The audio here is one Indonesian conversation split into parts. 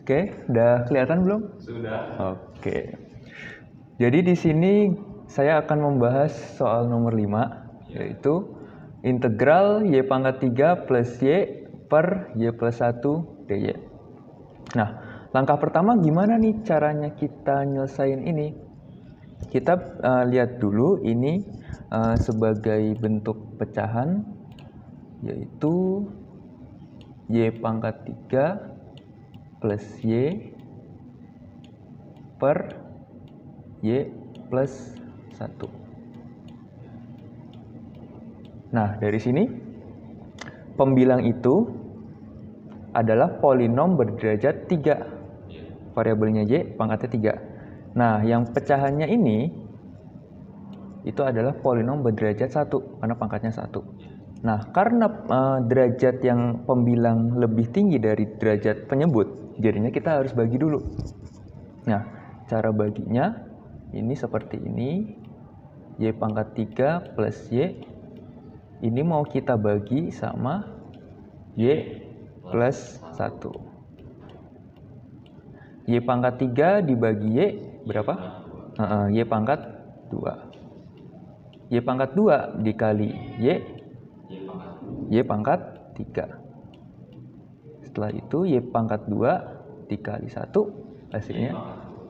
Oke, udah kelihatan belum? Sudah. Oke. Jadi di sini saya akan membahas soal nomor 5, yaitu integral y pangkat 3 plus y per y plus 1 dy. Nah, langkah pertama gimana nih caranya kita nyelesain ini? Kita lihat dulu ini sebagai bentuk pecahan, yaitu y pangkat 3 plus y per y plus 1. Nah, dari sini pembilang itu adalah polinom berderajat 3. Variabelnya y pangkatnya 3. Nah, yang pecahannya ini itu adalah polinom berderajat 1 karena pangkatnya 1. Nah, karena derajat yang pembilang lebih tinggi dari derajat penyebut, jadinya kita harus bagi dulu. Nah, cara baginya ini seperti ini. Y pangkat 3 plus y. Ini mau kita bagi sama y plus 1. Y pangkat 3 dibagi y berapa? Y pangkat 2. Y pangkat 2 dikali y pangkat 3. Setelah itu y pangkat 2 dikali 1, hasilnya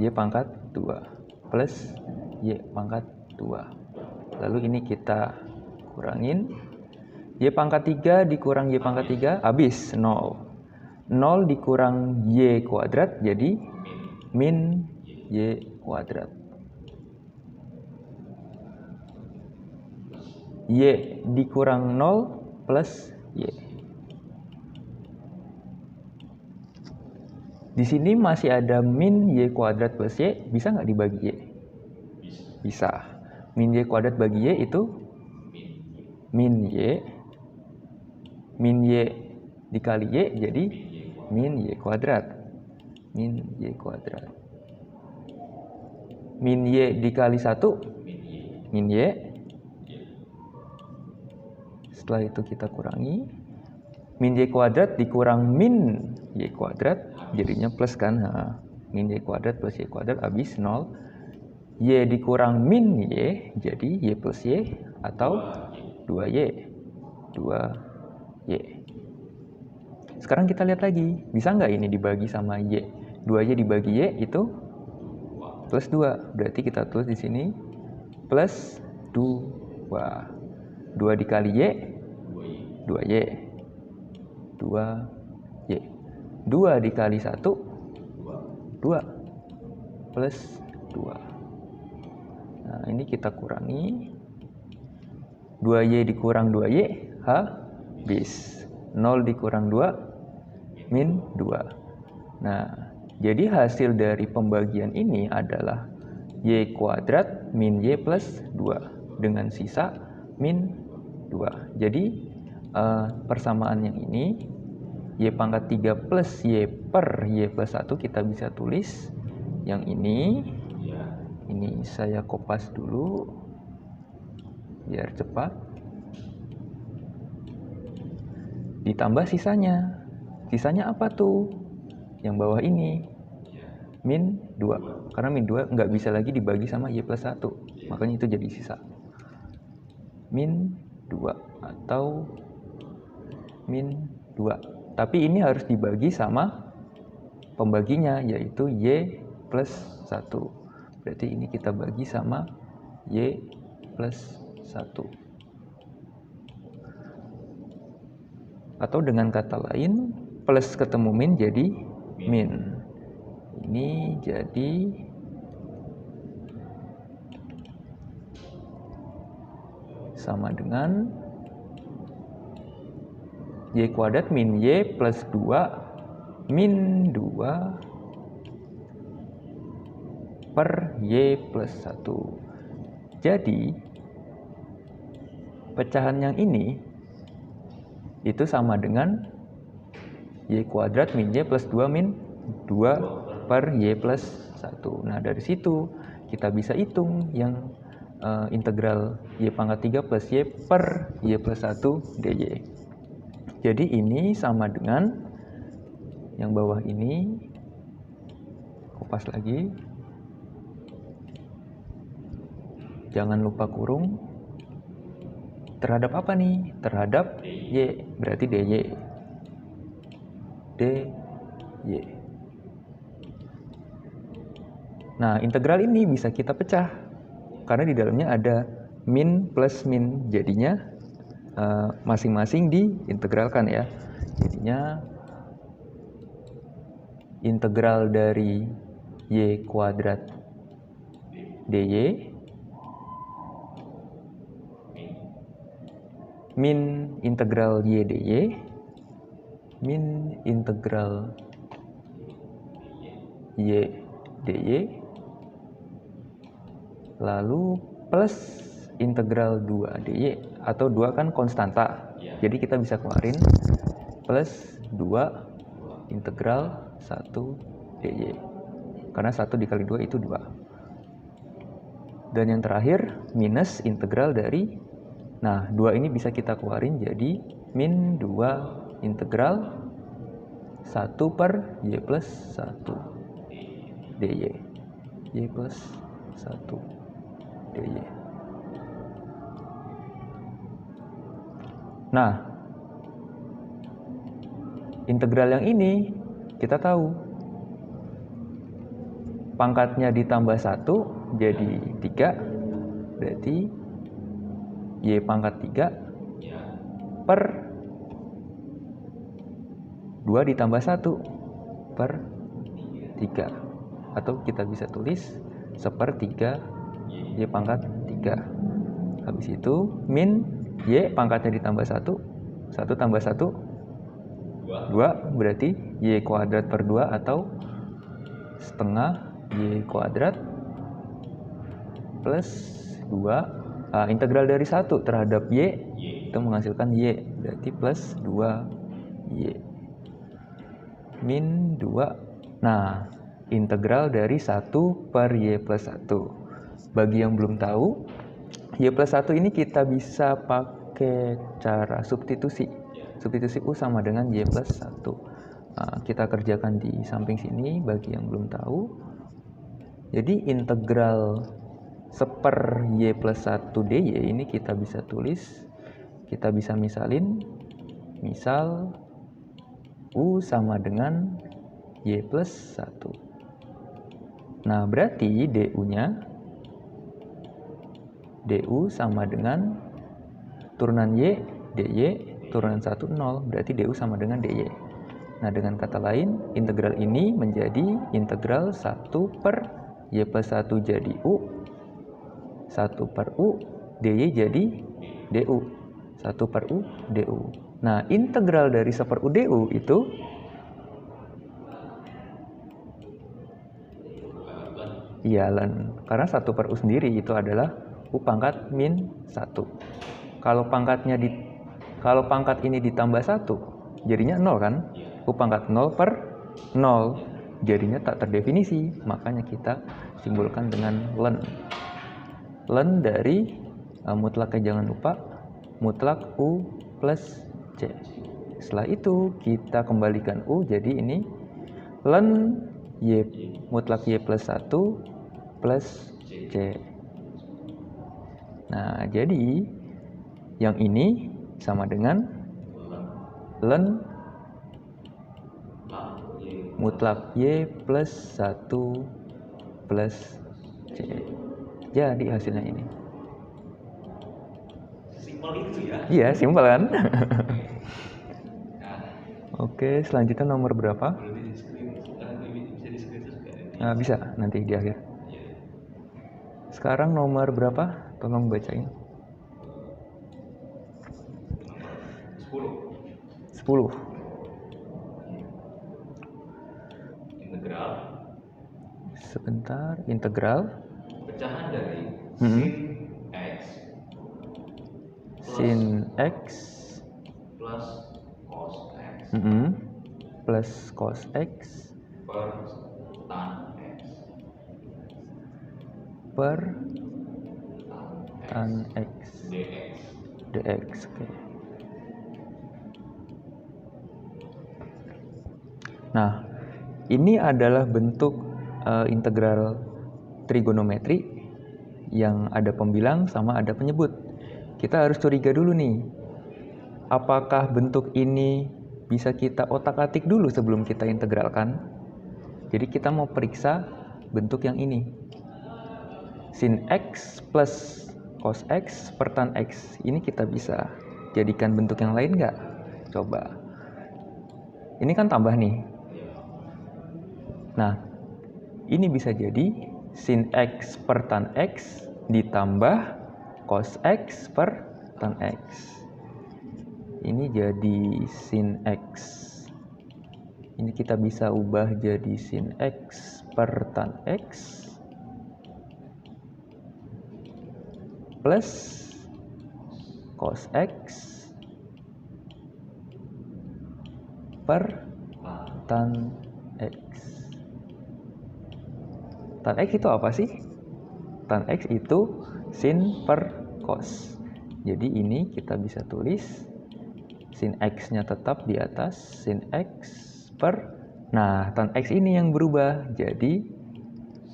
y pangkat 2 plus y pangkat 2. Lalu ini kita kurangin. Y pangkat 3 dikurang y pangkat 3 habis 0. 0 dikurang y kuadrat jadi min y kuadrat. Y dikurang 0 plus y. Di sini masih ada min y kuadrat plus y, bisa nggak dibagi y? Bisa. Min y kuadrat bagi y itu min y. Min y dikali y jadi min y kuadrat. Min y kuadrat. Min y dikali 1 min y. Setelah itu kita kurangi. Min y kuadrat dikurang min y kuadrat jadinya plus kan. Min y kuadrat plus y kuadrat habis 0. Y dikurang min y jadi y plus y atau 2y. 2y. Sekarang kita lihat lagi, bisa nggak ini dibagi sama y? 2y dibagi y itu plus 2. Berarti kita tulis di sini plus 2. 2 dikali y 2y. 2y. 2 dikali 1 2 plus 2. Nah, ini kita kurangi. 2y dikurang 2y habis. 0 dikurang 2 min 2. Nah, jadi hasil dari pembagian ini adalah y kuadrat min y plus 2 dengan sisa min 2. Jadi persamaan yang ini y pangkat 3 plus y per y plus 1 kita bisa tulis yang ini. Ini saya kopas dulu biar cepat. Ditambah sisanya. Sisanya apa tuh? Yang bawah ini min 2. Karena min 2 nggak bisa lagi dibagi sama y plus 1. Makanya itu jadi sisa. Min 2 atau min 2. Tapi ini harus dibagi sama pembaginya, yaitu y plus 1. Berarti ini kita bagi sama y plus 1. Atau dengan kata lain, plus ketemu min jadi min. Ini jadi sama dengan y kuadrat min y plus 2 min 2 per y plus 1. Jadi pecahan yang ini itu sama dengan y kuadrat min y plus 2 min 2 per y plus 1. Nah, dari situ kita bisa hitung yang integral y pangkat 3 plus y per y plus 1 dy. Jadi ini sama dengan yang bawah ini kupas lagi. Jangan lupa kurung. Terhadap apa nih? Terhadap Y, berarti DY. DY. Nah, integral ini bisa kita pecah. Karena di dalamnya ada min plus min. Jadinya masing-masing diintegralkan ya. Jadinya integral dari Y kuadrat DY min integral Y dy min integral Y dy lalu plus integral 2 dy, atau 2 kan konstanta, jadi kita bisa keluarin plus 2 integral 1 dy, karena 1 dikali 2 itu 2. Dan yang terakhir minus integral dari, nah 2 ini bisa kita keluarin jadi min 2 integral 1 per y plus 1 dy, y plus 1 dy. Nah, integral yang ini kita tahu pangkatnya ditambah 1 jadi 3, berarti y pangkat 3 per 2 ditambah 1 per 3, atau kita bisa tulis 1/3 y pangkat 3. Habis itu min y pangkatnya ditambah 1 tambah 1 2, berarti y kuadrat per 2 atau setengah y kuadrat plus 2. Nah, integral dari 1 terhadap y itu menghasilkan y, berarti plus 2y min 2. Nah, integral dari 1 per y plus 1. Bagi yang belum tahu, y plus 1 ini kita bisa pakai cara substitusi. Substitusi U sama dengan y plus 1. Nah, kita kerjakan di samping sini bagi yang belum tahu. Jadi integral 1 y plus 1 dy ini kita bisa tulis, kita bisa misalin, misal U sama dengan y plus 1. Nah, berarti du sama dengan turunan y, dy, turunan 1, 0. Berarti du sama dengan dy. Nah, dengan kata lain, integral ini menjadi integral 1 per y plus 1 jadi u, 1 per u, dy jadi du, 1 per u, du. Nah, integral dari 1 per u du itu iya, karena 1 per u sendiri itu adalah u pangkat min 1. Kalau pangkat ini ditambah 1, jadinya 0 kan? U pangkat 0 per 0, jadinya tak terdefinisi. Makanya kita simbolkan dengan len. Len dari mutlaknya jangan lupa, mutlak u plus c. Setelah itu kita kembalikan u, jadi ini len y mutlak y plus 1 plus c. Nah, jadi yang ini sama dengan len mutlak y plus 1 plus c. Jadi hasilnya ini. Simpel itu ya? Iya, simpel kan? Oke, selanjutnya nomor berapa? Nah, bisa nanti di akhir. Sekarang nomor berapa? Tolong bacain. 10. Integral. Sebentar, integral. Pecahan dari sin x plus cos x plus cos x per tan x dx. Oke. Nah, ini adalah bentuk integral trigonometri yang ada pembilang sama ada penyebut. Kita harus curiga dulu nih, apakah bentuk ini bisa kita otak-atik dulu sebelum kita integralkan. Jadi kita mau periksa bentuk yang ini, sin x plus cos x per tan x. Ini kita bisa jadikan bentuk yang lain nggak? Coba. Ini kan tambah nih. Nah, ini bisa jadi sin x per tan x ditambah cos x per tan x. Ini jadi sin x. Ini kita bisa ubah jadi sin x per tan x plus cos x per tan x. Tan x itu apa sih? Tan x itu sin per cos. Jadi ini kita bisa tulis sin x-nya tetap di atas sin x per. Nah, tan x ini yang berubah jadi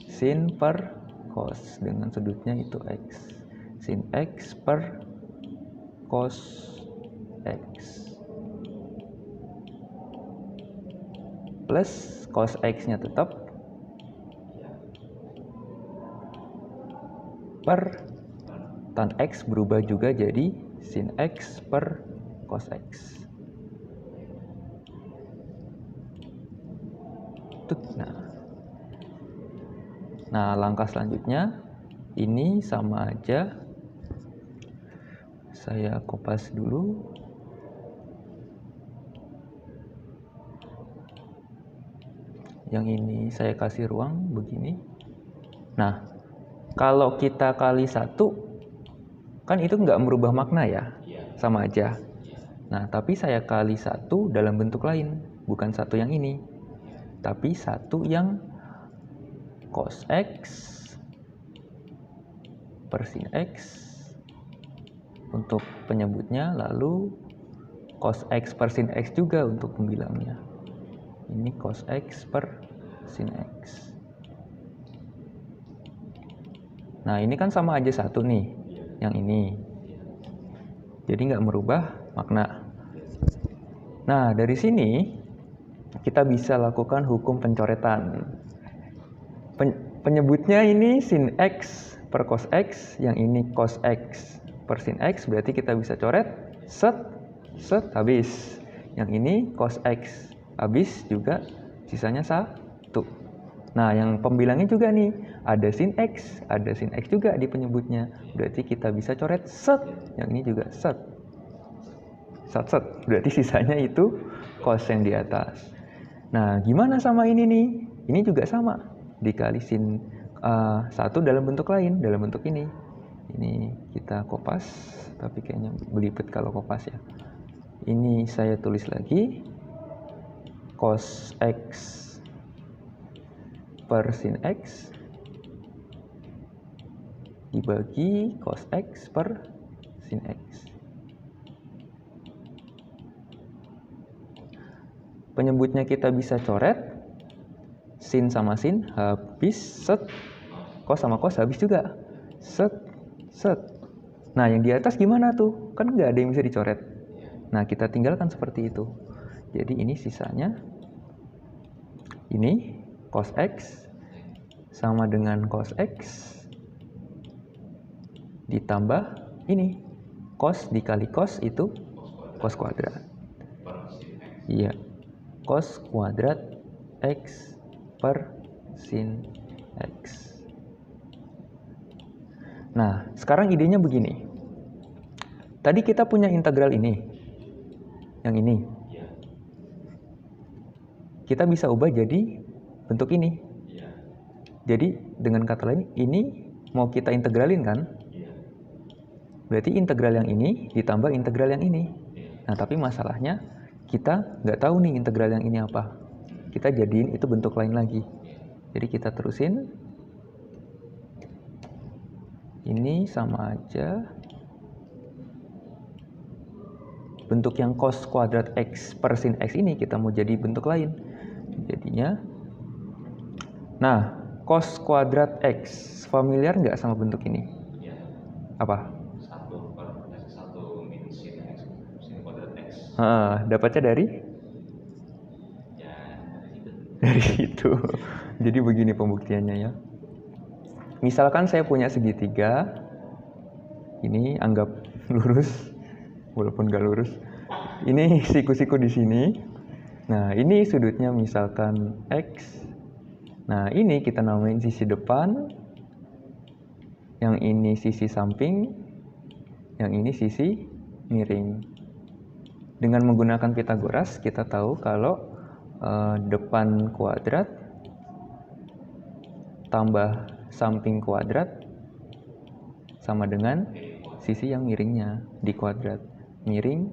sin per cos dengan sudutnya itu x. Sin x per cos x plus cos x-nya tetap per tan x berubah juga jadi sin x per cos x. Nah, langkah selanjutnya ini sama aja. Saya kopas dulu. Yang ini saya kasih ruang begini. Nah, kalau kita kali 1, kan itu nggak merubah makna ya, sama aja. Nah, tapi saya kali 1 dalam bentuk lain, bukan 1 yang ini, tapi 1 yang cos x per sin x untuk penyebutnya, lalu cos x per sin x juga untuk pembilangnya. Ini cos x per sin x. Nah, ini kan sama aja 1 nih, yang ini. Jadi nggak merubah makna. Nah, dari sini kita bisa lakukan hukum pencoretan. Penyebutnya ini sin x per cos x, yang ini cos x per sin x, berarti kita bisa coret, set, habis. Yang ini cos x, habis juga, sisanya 1. Nah, yang pembilangnya juga nih, ada sin x juga di penyebutnya, berarti kita bisa coret, set. Yang ini juga set, berarti sisanya itu cos yang di atas. Nah, gimana sama ini nih? Ini juga sama, dikali sin 1 dalam bentuk lain, dalam bentuk ini. Ini kita kopas, tapi kayaknya belibet kalau kopas ya. Ini saya tulis lagi, cos x per sin x dibagi cos x per sin x. Penyebutnya kita bisa coret, sin sama sin habis, set, cos sama cos habis juga, set. Nah, yang di atas gimana tuh? Kan nggak ada yang bisa dicoret. Nah, kita tinggalkan seperti itu. Jadi ini sisanya, ini cos x sama dengan cos x ditambah ini cos dikali cos itu cos kuadrat. Iya, cos kuadrat x per sin x. Nah, sekarang idenya begini. Tadi kita punya integral ini, yang ini. Kita bisa ubah jadi bentuk ini. Jadi dengan kata lain, ini mau kita integralin kan? Berarti integral yang ini ditambah integral yang ini. Nah, tapi masalahnya kita nggak tahu nih integral yang ini apa. Kita jadiin itu bentuk lain lagi. Jadi kita terusin. Ini sama aja. Bentuk yang cos kuadrat x per sin x ini kita mau jadi bentuk lain. Jadinya, nah, cos kuadrat X. Familiar nggak sama bentuk ini? Ya. Apa? 1 min sin X, sin kuadrat X. Dapatnya dari? Ya, itu. Dari situ. Jadi begini pembuktiannya ya. Misalkan saya punya segitiga, ini anggap lurus, walaupun nggak lurus. Ini siku-siku di sini. Nah, ini sudutnya misalkan X. Nah, ini kita namain sisi depan. Yang ini sisi samping. Yang ini sisi miring. Dengan menggunakan Pythagoras, kita tahu kalau depan kuadrat tambah samping kuadrat sama dengan sisi yang miringnya di kuadrat. Miring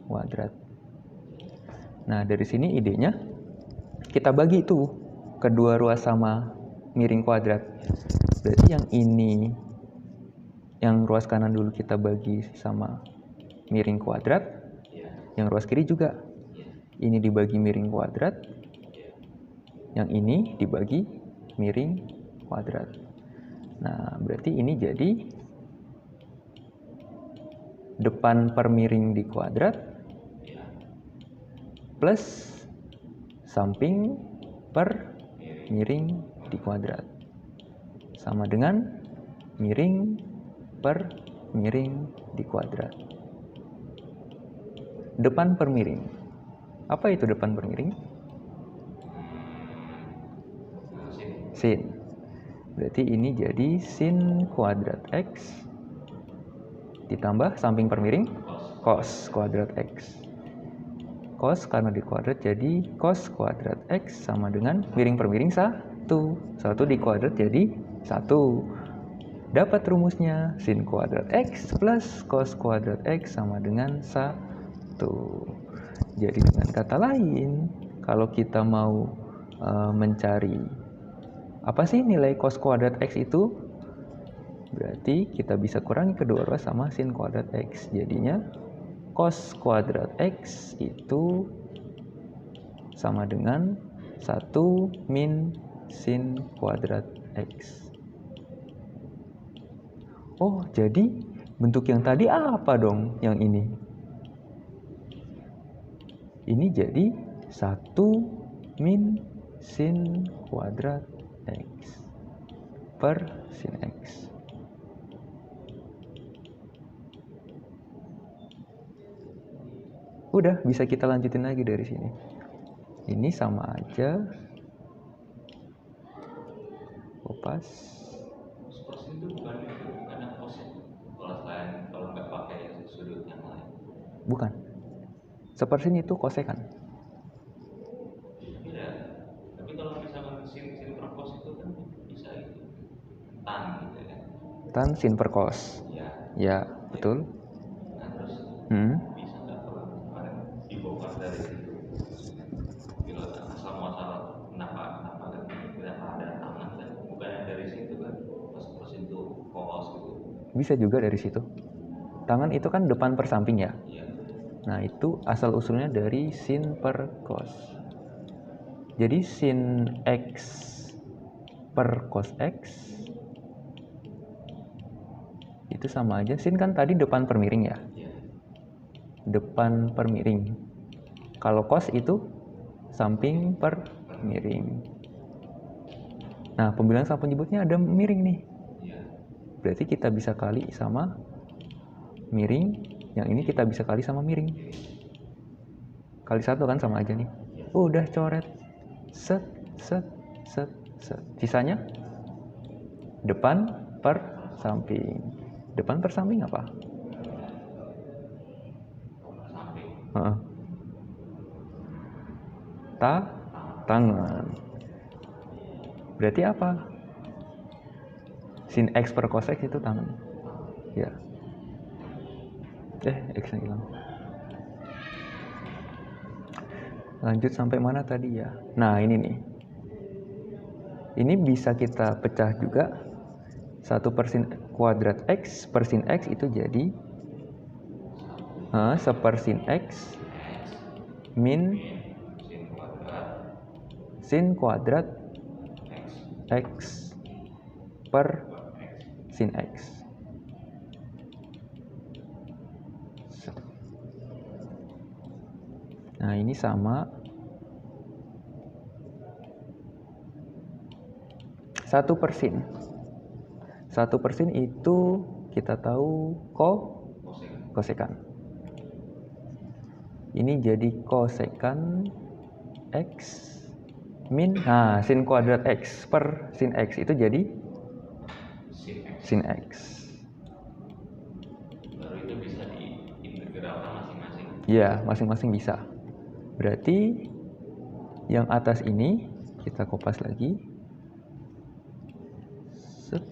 kuadrat. Nah, dari sini idenya kita bagi itu kedua ruas sama miring kuadrat. Berarti yang ini, yang ruas kanan dulu kita bagi sama miring kuadrat, yang ruas kiri juga. Ini dibagi miring kuadrat, yang ini dibagi miring kuadrat. Nah, berarti ini jadi depan per miring di kuadrat plus samping per miring di kuadrat sama dengan miring per miring di kuadrat. Depan per miring. Apa itu depan per miring? Sin. Berarti ini jadi sin kuadrat X ditambah samping per miring cos kuadrat X. Cos karena di kuadrat jadi cos kuadrat X sama dengan miring per miring 1. 1 di kuadrat jadi 1. Dapat rumusnya sin kuadrat X plus cos kuadrat X sama dengan 1. Jadi dengan kata lain, kalau kita mau mencari apa sih nilai cos kuadrat X itu? Berarti kita bisa kurangi kedua ruas sama sin kuadrat X. Jadinya cos kuadrat X itu sama dengan 1 min sin kuadrat X. Oh, jadi bentuk yang tadi apa dong yang ini? Ini jadi 1 min sin kuadrat X per sin X. Udah, bisa kita lanjutin lagi dari sini. Ini sama aja. Kopas. Cos itu bukan ada cos kalau lain, kalau nggak pakai sudut yang lain. Bukan. Sepersin itu kosekan. Iya. Tapi kalau misalkan sin per cos itu kan bisa itu tan gitu ya. Tan sin per cos. Ya. Ya, betul. Nah, terus bisa nggak kalau kemarin dibongkar dari situ? Bila asal muasal kenapa ada tangan kan? Bukannya dari situ kan? Pas itu cos gitu. Bisa juga dari situ. Tangan itu kan depan per samping ya. Iya. Nah, itu asal usulnya dari sin per cos. Jadi sin X per cos X itu sama aja. Sin kan tadi depan per miring ya. Iya. Depan per miring. Kalau cos itu samping per miring. Nah, pembilang sama penyebutnya ada miring nih. Iya. Berarti kita bisa kali sama miring. Yang ini kita bisa kali sama miring. Kali 1 kan sama aja nih. Udah coret. Set, set, set, set. Sisanya depan per samping. Depan per samping apa? Samping. Tangan. Berarti apa? Sin X per cos X itu tangan. Ya. X-nya hilang. Lanjut sampai mana tadi ya? Nah, ini nih. Ini bisa kita pecah juga. 1 per sin kuadrat X per sin X itu jadi sepersin X min sin kuadrat X per sin X. Nah, ini sama 1/sin. 1/sin itu kita tahu kosekan. Ini jadi kosekan X min, nah sin kuadrat X per sin X itu jadi sin X. Baru itu bisa diintegralkan masing-masing. Ya, masing-masing bisa. Berarti yang atas ini kita kopas lagi. Set.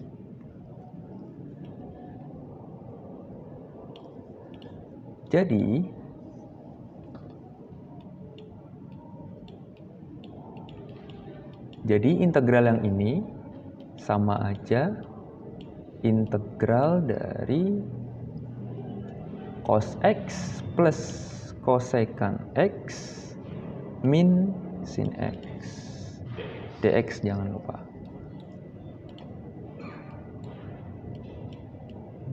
Jadi integral yang ini sama aja integral dari cos X plus kosekan X min sin X dx, jangan lupa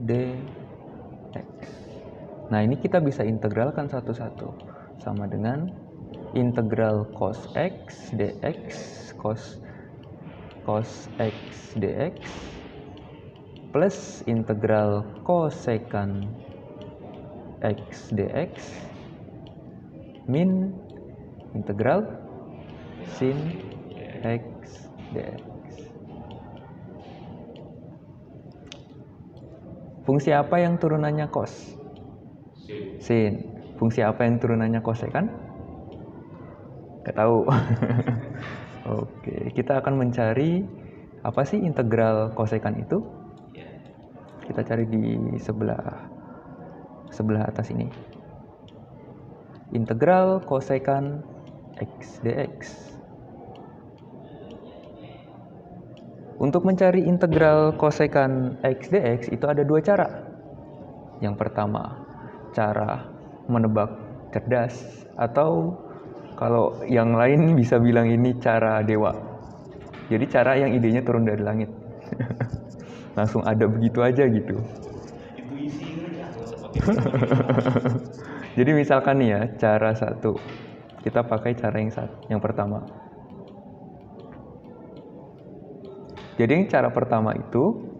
dx. Nah, ini kita bisa integralkan satu-satu, sama dengan integral cos X dx cos X dx plus integral kosekan X dx min integral sin X dx. Fungsi apa yang turunannya cos? Sin. Fungsi apa yang turunannya kosekan? Nggak tahu. Oke, kita akan mencari apa sih integral kosekan itu? Kita cari di sebelah atas ini. Integral kosekan X dx. Untuk mencari integral kosekan X dx itu ada dua cara. Yang pertama, cara menebak cerdas, atau kalau yang lain bisa bilang ini cara dewa. Jadi cara yang idenya turun dari langit. Langsung ada begitu aja gitu. Jadi misalkan nih ya, cara satu, kita pakai cara yang pertama. Jadi yang cara pertama itu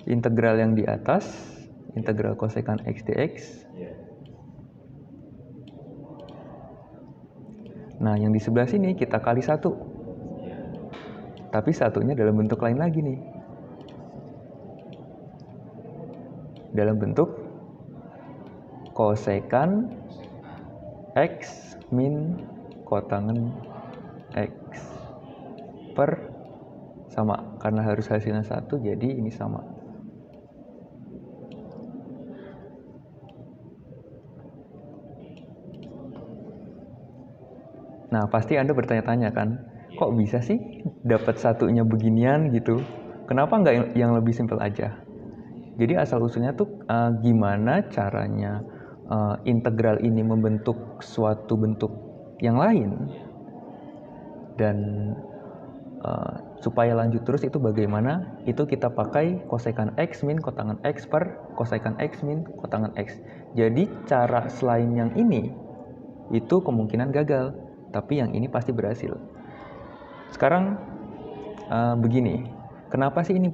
integral yang di atas, integral kosekan X dx. Nah, yang di sebelah sini kita kali 1. Tapi satunya dalam bentuk lain lagi nih. Dalam bentuk kosekan X min kotangen X per, sama, karena harus hasilnya 1, jadi ini sama. Nah, pasti Anda bertanya-tanya kan, kok bisa sih dapat satunya beginian gitu? Kenapa nggak yang lebih simpel aja? Jadi asal-usulnya tuh gimana caranya integral ini membentuk suatu bentuk yang lain, dan supaya lanjut terus itu bagaimana? Itu kita pakai kosekan X min kotangen X per kosekan X min kotangen X. Jadi cara selain yang ini itu kemungkinan gagal, tapi yang ini pasti berhasil. Sekarang begini, kenapa sih ini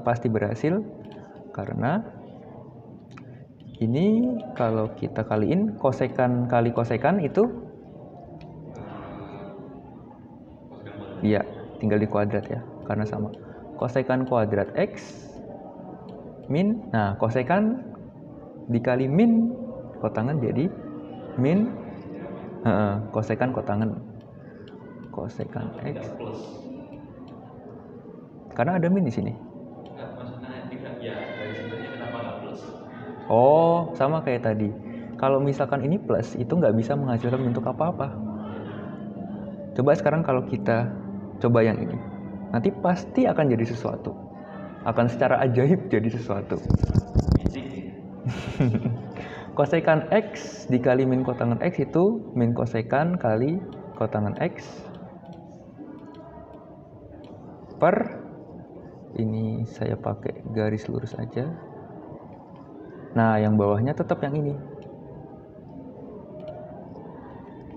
pasti berhasil? Karena ini kalau kita kaliin kosekan kali kosekan itu, iya, tinggal di kuadrat ya, karena sama. Kosekan kuadrat X min, nah kosekan dikali min kotangen jadi min kosekan kotangen kosekan X. Karena ada min di sini. Oh, sama kayak tadi. Kalau misalkan ini plus, itu nggak bisa menghasilkan bentuk apa-apa. Coba sekarang kalau kita coba yang ini, nanti pasti akan jadi sesuatu. Akan secara ajaib jadi sesuatu. Kosekan X dikali min kotangen X itu min kosekan kali kotangen X per, ini saya pakai garis lurus aja. Nah, yang bawahnya tetap yang ini.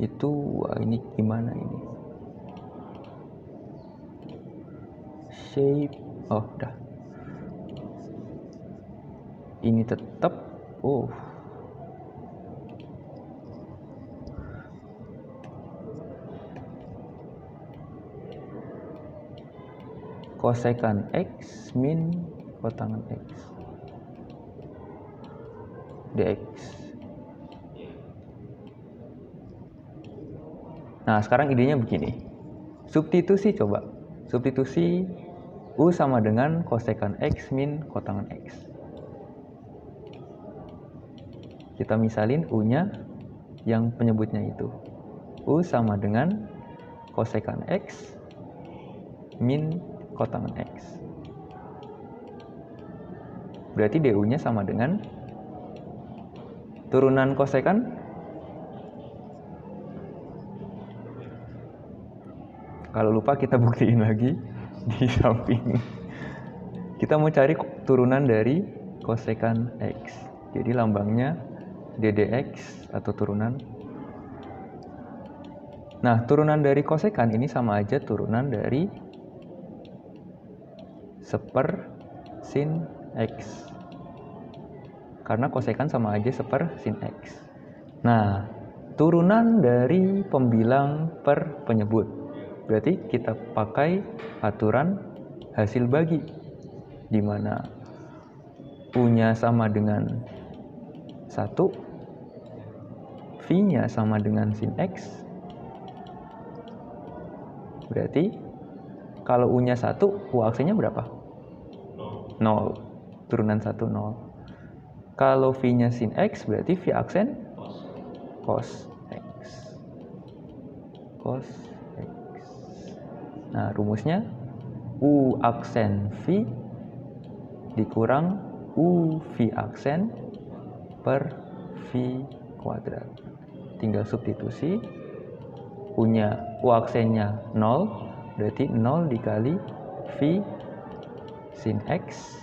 Itu, wah, ini gimana ini? Shape, oh udah. Ini tetap, oh. Kosekan X min kotangan X dx. Nah, sekarang idenya begini. Substitusi coba. Substitusi U sama dengan kosekan X min kotangan X. Kita misalin U-nya yang penyebutnya itu. U sama dengan kosekan X min kotangan X. Berarti DU-nya sama dengan turunan kosekan kalau lupa kita buktiin lagi di samping. Kita mau cari turunan dari kosekan X. Jadi lambangnya ddx atau turunan. Nah, turunan dari kosekan ini sama aja turunan dari seper sin X. Karena kosekan sama aja seper sin X. Nah, turunan dari pembilang per penyebut. Berarti kita pakai aturan hasil bagi, di mana U-nya sama dengan 1, V-nya sama dengan sin X. Berarti kalau U-nya 1, U aksennya berapa? 0. Turunan 1, 0. Kalau V-nya sin X, berarti V aksen cos X. Cos X. Nah, rumusnya U aksen V dikurang U V aksen per V kuadrat. Tinggal substitusi. U aksennya 0, berarti 0 dikali V sin X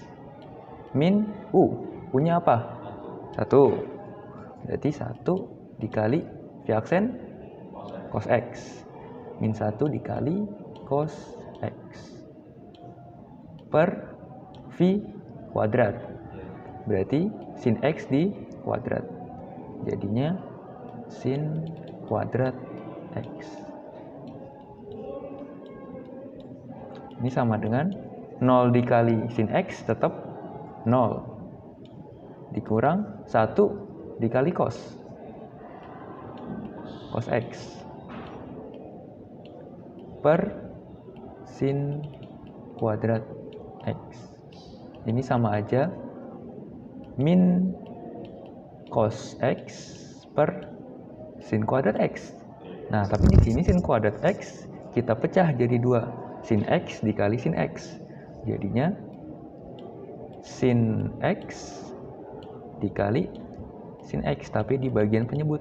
min U. U-nya apa? 1. Berarti 1 dikali V aksen cos X min 1 dikali cos X per V kuadrat. Berarti sin X di kuadrat. Jadinya sin kuadrat X. Ini sama dengan 0 dikali sin X tetap 0. Dikurang 1 dikali cos X per sin kuadrat X. Ini sama aja min cos X per sin kuadrat X. Nah, tapi di sini sin kuadrat X kita pecah jadi 2. Sin X dikali sin X. Jadinya sin X dikali sin X, tapi di bagian penyebut.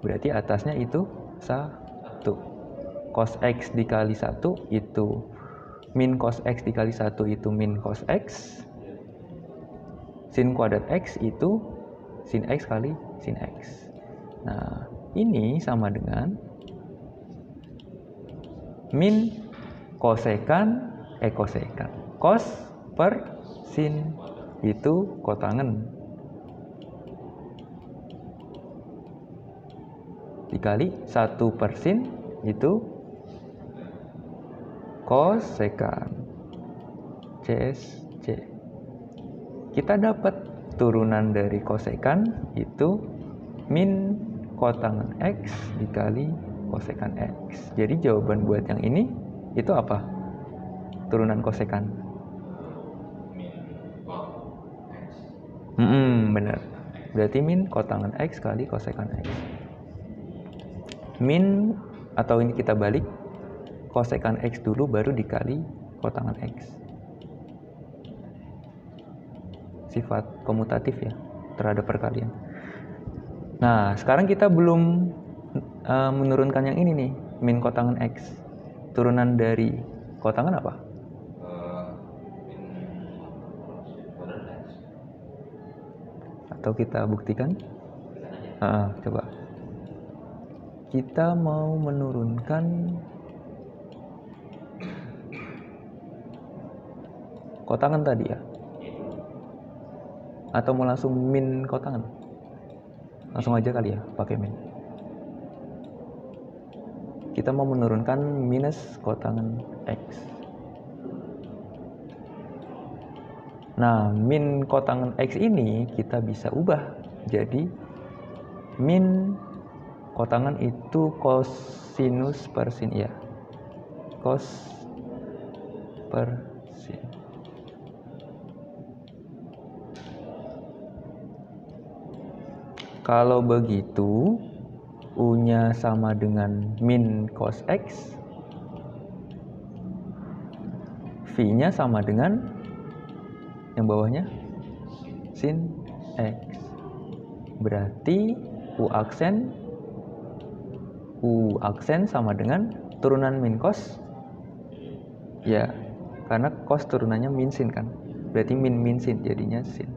Berarti atasnya itu 1. Cos X dikali 1 itu min cos X dikali 1 itu min cos X. Sin kuadrat X itu sin X kali sin X. Nah, ini sama dengan min kosekan cos per sin itu kotangan dikali 1 per sin itu kosekan CSC. Kita dapat turunan dari kosekan itu min kotangan X dikali kosekan X. Jadi jawaban buat yang ini itu apa? Turunan kosekan. Benar. Berarti min kotangan X kali kosekan X. Min, atau ini kita balik, kosekan X dulu baru dikali kotangan X. Sifat komutatif ya terhadap perkalian. Nah, sekarang kita belum menurunkan yang ini nih, min kotangan X. turunan dari kotangan apa? Atau kita buktikan? Coba. Kita mau menurunkan kotangan tadi ya? Atau mau langsung min kotangan? Langsung aja kali ya, pakai min. Kita mau menurunkan minus kotangan X. Nah, min kotangan X ini kita bisa ubah jadi min kotangan itu kosinus per sin, ya, cos per sin. Kalau begitu U-nya sama dengan min cos X, V-nya sama dengan yang bawahnya sin X. Berarti U aksen sama dengan turunan min cos. Ya, karena cos turunannya min sin kan. Berarti min sin jadinya sin.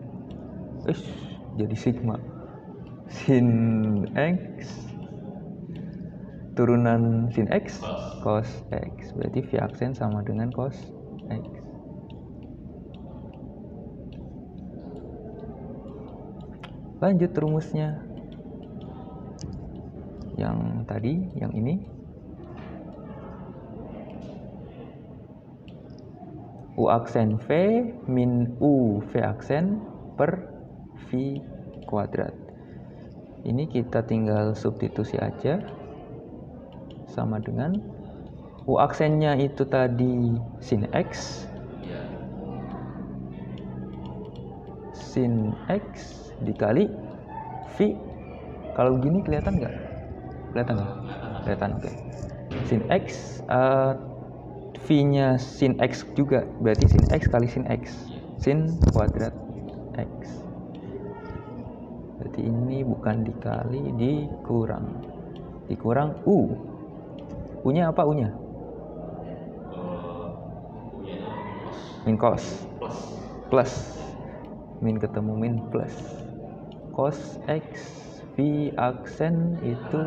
Jadi sigma. Sin X turunan sin X cos X. Berarti V aksen sama dengan cos X. Lanjut rumusnya. Yang tadi, yang ini. U aksen V min U V aksen per V kuadrat. Ini kita tinggal substitusi aja. Sama dengan U aksennya itu tadi sin X. Sin X dikali V. Kalau begini kelihatan nggak? Kelihatan nggak? Kelihatan, oke. Sin X, V-nya sin X juga. Berarti sin X kali sin X. Sin kuadrat X. Berarti ini bukan dikali, dikurang. Dikurang U. U-nya apa U-nya? Min cos. Plus. Min ketemu min plus. Cos X V aksen itu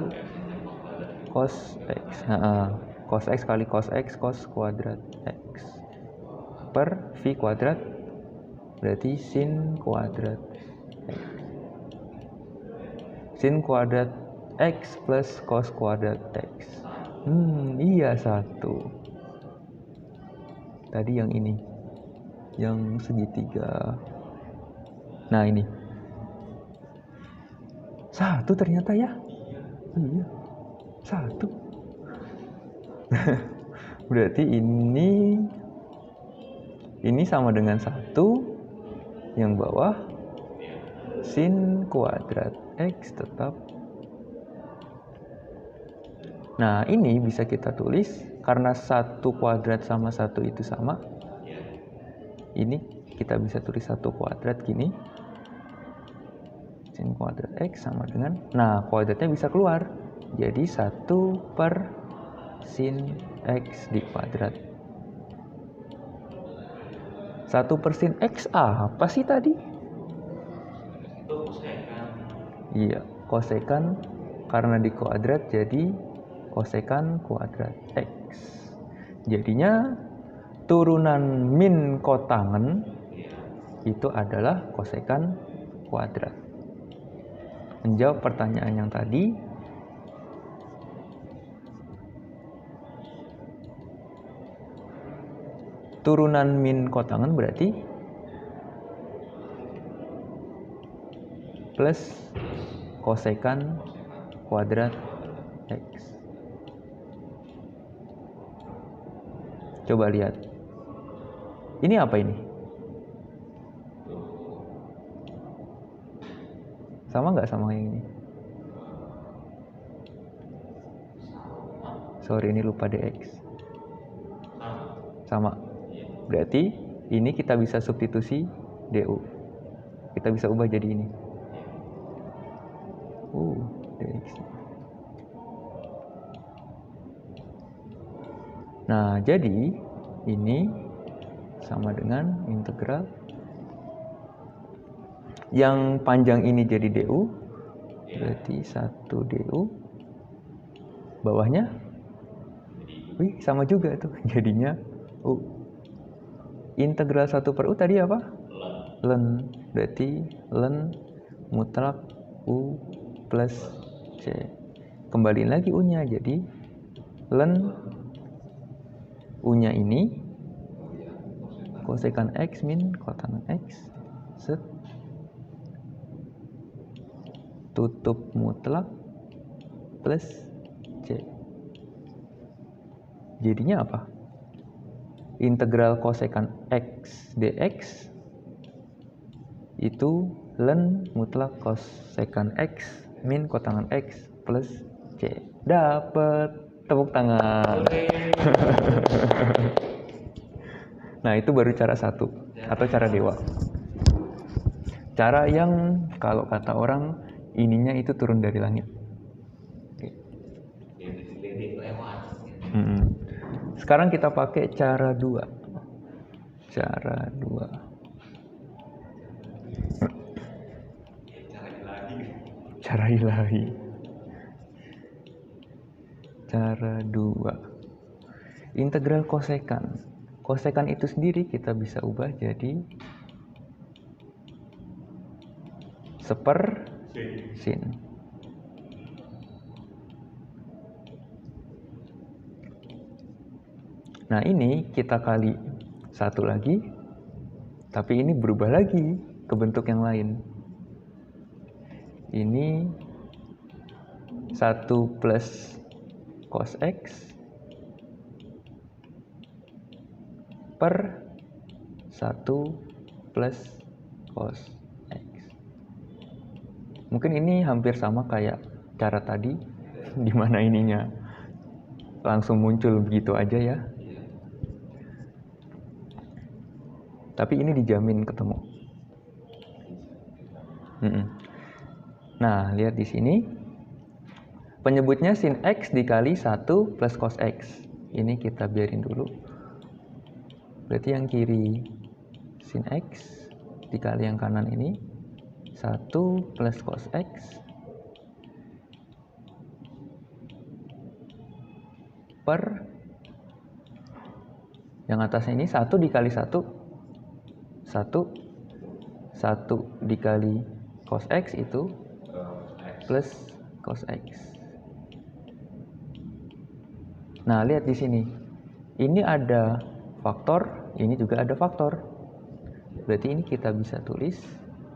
cos X. Cos X kali cos X, cos kuadrat X per V kuadrat. Berarti sin kuadrat X. Sin kuadrat X plus cos kuadrat X. Iya, satu. Tadi yang ini, yang segitiga. Nah, ini satu ternyata ya. Iya, satu. Berarti ini sama dengan satu. Yang bawah sin kuadrat X tetap. Nah, ini bisa kita tulis karena satu kuadrat sama satu itu sama. Ini kita bisa tulis satu kuadrat gini. Sin kuadrat X sama dengan, nah kuadratnya bisa keluar. Jadi 1 per sin X di kuadrat. 1 per sin X apa sih tadi? Itu kosekan. Iya, kosekan karena di kuadrat jadi kosekan kuadrat X. Jadinya turunan min kotangen itu adalah kosekan kuadrat. Menjawab pertanyaan yang tadi, turunan min kotangen berarti plus kosekan kuadrat X. Coba lihat. Ini apa ini? Sama nggak sama yang ini? Sorry, ini lupa DX. Sama. Berarti ini kita bisa substitusi DU. Kita bisa ubah jadi ini. DX. Nah, jadi ini sama dengan integral yang panjang ini jadi du, berarti 1 du, bawahnya, wih sama juga tuh, jadinya u. Integral 1 per u tadi apa? Ln, berarti ln mutlak u plus c. Kembaliin lagi u-nya, jadi ln u-nya ini kosekan x min kotangen x set tutup mutlak plus c. Jadinya apa? Integral kosekan x dx itu ln mutlak kosekan x min kotangen x plus c. Dapet, tepuk tangan. Nah, itu baru cara satu atau cara dewa. Cara yang kalau kata orang ininya itu turun dari langit. Sekarang kita pakai cara 2. Cara 2. Cara ilahi. Cara 2. Integral kosekan. Kosekan itu sendiri kita bisa ubah jadi seper sin. Nah, ini kita kali 1 lagi, tapi ini berubah lagi ke bentuk yang lain. Ini 1 plus cos x per 1 plus cos x. Mungkin ini hampir sama kayak cara tadi, di mana ininya langsung muncul begitu aja ya. Tapi ini dijamin ketemu. Nah, lihat di sini. Penyebutnya sin x dikali 1 plus cos x. Ini kita biarin dulu. Berarti yang kiri sin x dikali yang kanan ini 1 plus cos x per yang atasnya ini 1 dikali 1 dikali cos x itu plus cos x. Nah, lihat di sini. Ini ada faktor, ini juga ada faktor. Berarti ini kita bisa tulis,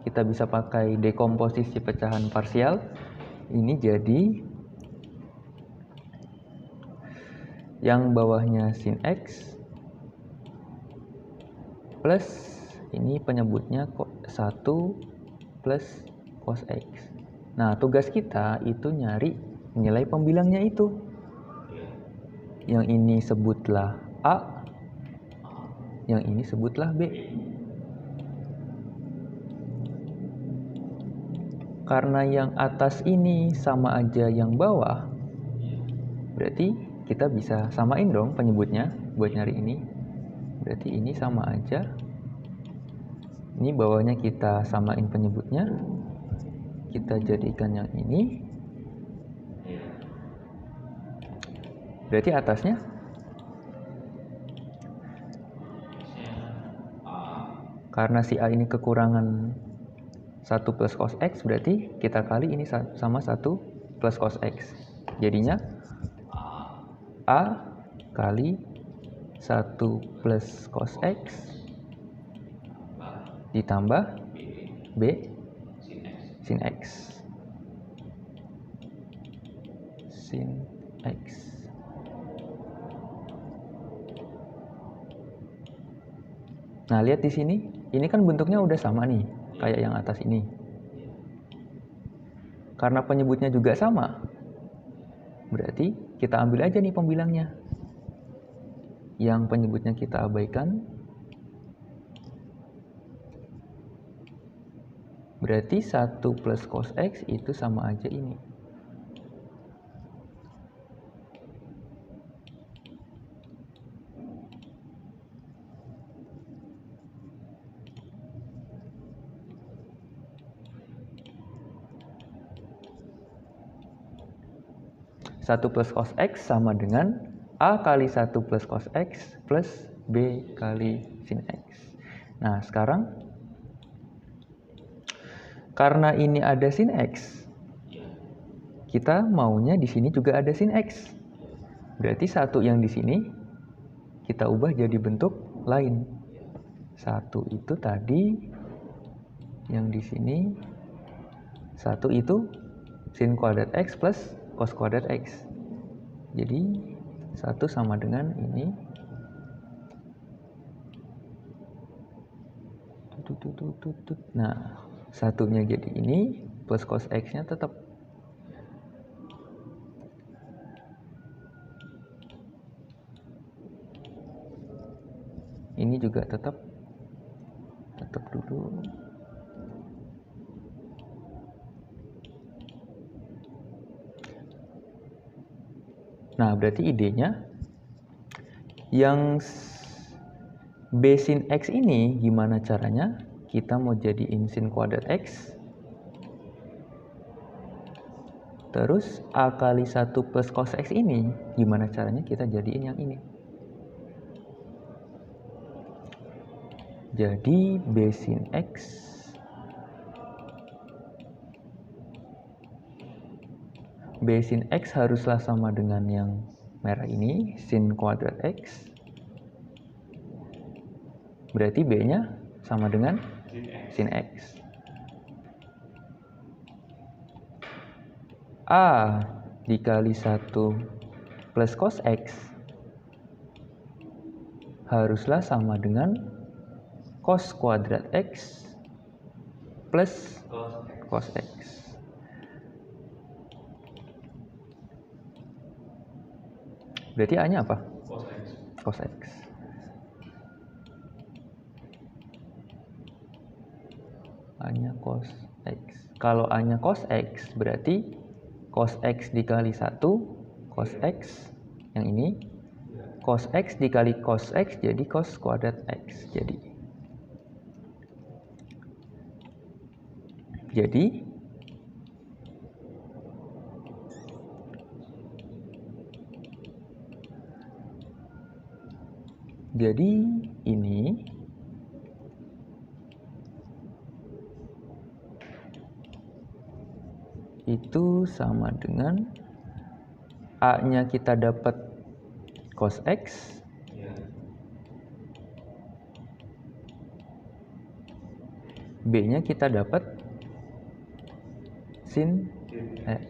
kita bisa pakai dekomposisi pecahan parsial. Ini jadi yang bawahnya sin x plus ini penyebutnya 1 plus cos x. Nah, tugas kita itu nyari nilai pembilangnya itu. Yang ini sebutlah A, yang ini sebutlah B. Karena yang atas ini sama aja yang bawah, berarti kita bisa samain dong penyebutnya buat nyari ini. Berarti ini sama aja. Ini bawahnya kita samain penyebutnya. Kita jadikan yang ini. Berarti atasnya karena si A ini kekurangan 1 plus cos x, berarti kita kali ini sama 1 plus cos x. Jadinya A kali 1 plus cos x ditambah B sin x. Sin x. Nah, lihat di sini. Ini kan bentuknya udah sama nih, kayak yang atas ini. Karena penyebutnya juga sama, berarti kita ambil aja nih pembilangnya. Yang penyebutnya kita abaikan. Berarti 1 plus cos x itu sama aja ini. 1 plus cos X sama dengan A kali 1 plus cos X plus B kali sin X. Nah, sekarang karena ini ada sin X, kita maunya di sini juga ada sin X. Berarti 1 yang di sini kita ubah jadi bentuk lain. 1 itu tadi yang di sini, 1 itu sin kuadrat X plus cos kuadrat X. Jadi 1 sama dengan ini. Nah, satunya jadi ini plus cos X-nya tetap. Ini juga tetap dulu. Nah, berarti idenya yang B sin X ini gimana caranya kita mau jadiin sin kuadrat X, terus A kali 1 plus cos X ini gimana caranya kita jadiin yang ini. Jadi B sin X haruslah sama dengan yang merah ini, sin kuadrat X. Berarti B-nya sama dengan sin X. A dikali 1 plus cos X haruslah sama dengan cos kuadrat X plus cos X. Berarti A-nya apa? Cos X. A-nya cos X. Kalau A-nya cos X, berarti cos X dikali 1, cos X, yang ini, cos X dikali cos X, jadi cos kuadrat X. Jadi ini itu sama dengan A-nya kita dapat cos X, B-nya kita dapat sin X.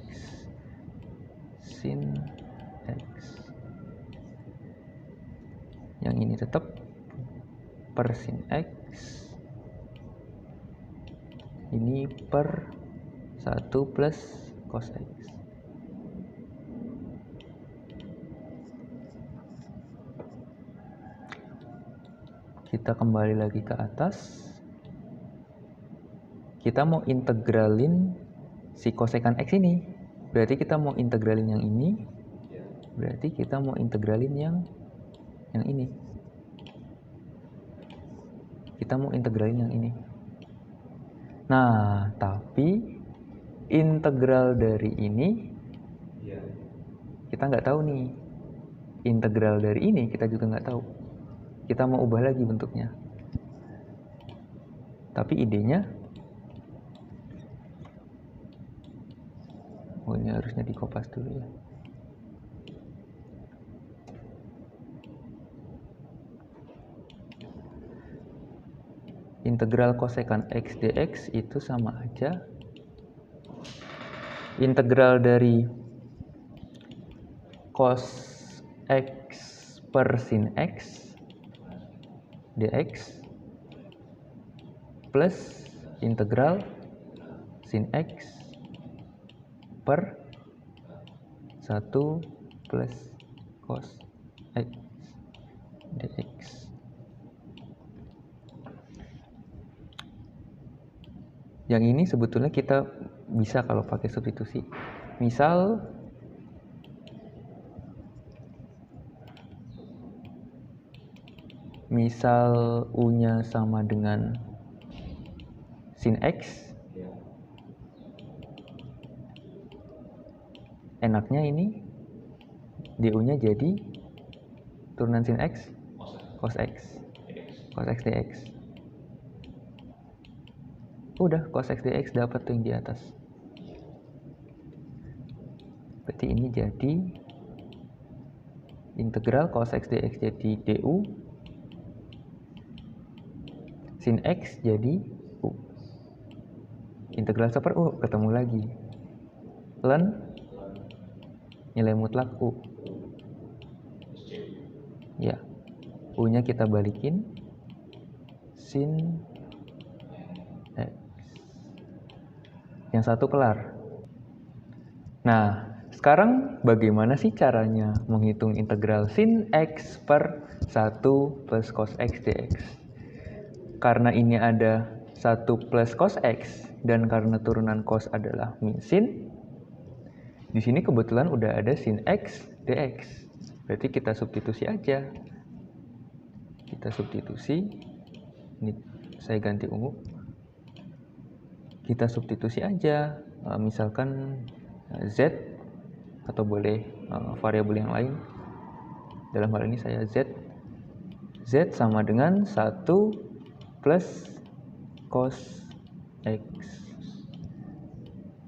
Sin X. Yang ini tetap per sin X. Ini per 1 plus cos X. Kita kembali lagi ke atas. Kita mau integralin si kosekan X ini. Berarti kita mau integralin yang ini. Berarti kita mau integralin yang ini. Kita mau integralin yang ini. Nah, tapi integral dari ini kita nggak tahu nih. Integral dari ini kita juga nggak tahu. Kita mau ubah lagi bentuknya. Tapi idenya, ini harusnya dikopas dulu ya. Integral kosekan X dx itu sama aja integral dari cos X per sin X dx plus integral sin X per 1 plus cos X dx. Yang ini sebetulnya kita bisa kalau pakai substitusi. Misal U-nya sama dengan sin X. Enaknya ini du-nya jadi turunan sin X cos X. Cos X dx. Udah, cos X dx dapat tuh yang di atas. Berarti ini jadi integral cos X dx jadi du, sin X jadi u. Integral per u ketemu lagi. Ln nilai mutlak u. Ya, u-nya kita balikin sin X. Yang satu kelar. Nah, sekarang bagaimana sih caranya menghitung integral sin X per 1 plus cos X dx? Karena ini ada 1 plus cos X, dan karena turunan cos adalah min sin, di sini kebetulan udah ada sin X dx. Berarti kita substitusi aja. Kita substitusi, ini saya ganti ungu. Kita substitusi aja, misalkan Z, atau boleh variabel yang lain. Dalam hal ini saya Z. Z sama dengan 1 plus cos X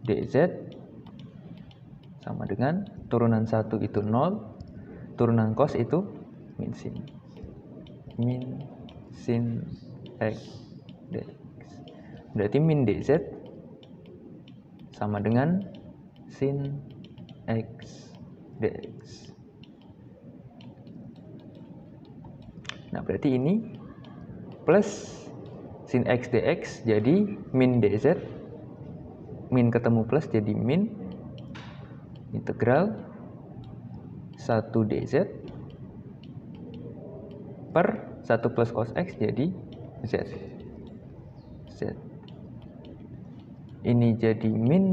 dz sama dengan turunan 1 itu 0, turunan cos itu min sin. Min sin X dx. Berarti min dz sama dengan sin X dx. Nah, berarti ini plus sin X dx jadi min dz, min ketemu plus jadi min integral 1 dz per 1 plus cos X jadi z. Z. Ini jadi min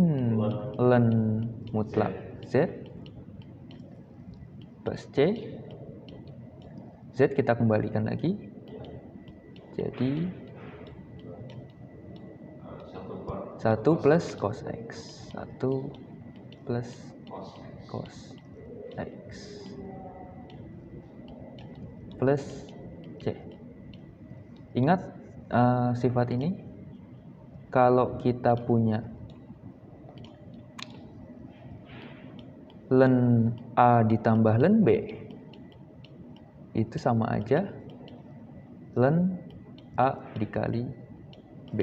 ln mutlak z plus c. Z kita kembalikan lagi jadi 1 plus cos X, 1 plus cos X plus c. Ingat sifat ini, kalau kita punya ln A ditambah ln B itu sama aja ln A dikali B.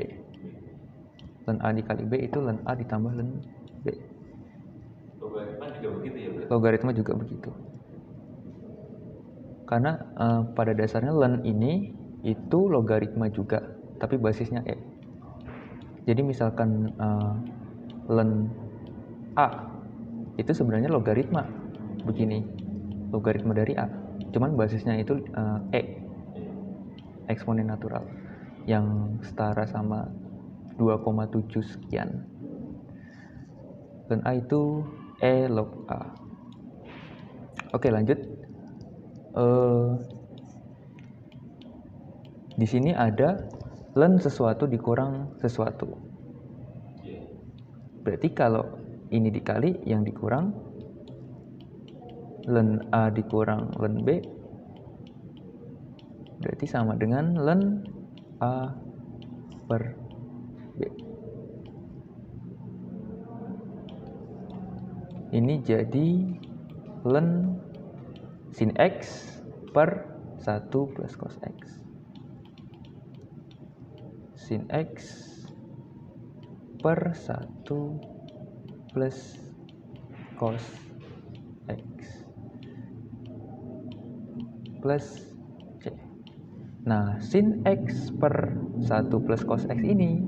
Ln A dikali B itu ln A ditambah ln B. Logaritma juga begitu ya, Bro? Logaritma juga begitu. Karena pada dasarnya ln ini itu logaritma juga, tapi basisnya E. Jadi misalkan ln A itu sebenarnya logaritma begini, logaritma dari A, cuman basisnya itu E, eksponen natural, yang setara sama 2,7 sekian. Dan A itu E log A. Oke, lanjut. Di sini ada ln sesuatu dikurang sesuatu. Berarti kalau ini dikali, yang dikurang ln A dikurang ln B berarti sama dengan ln A per B. Ini jadi ln sin X per 1 plus cos X. Sin X per 1 plus cos X plus C. Nah, sin X per 1 plus cos X ini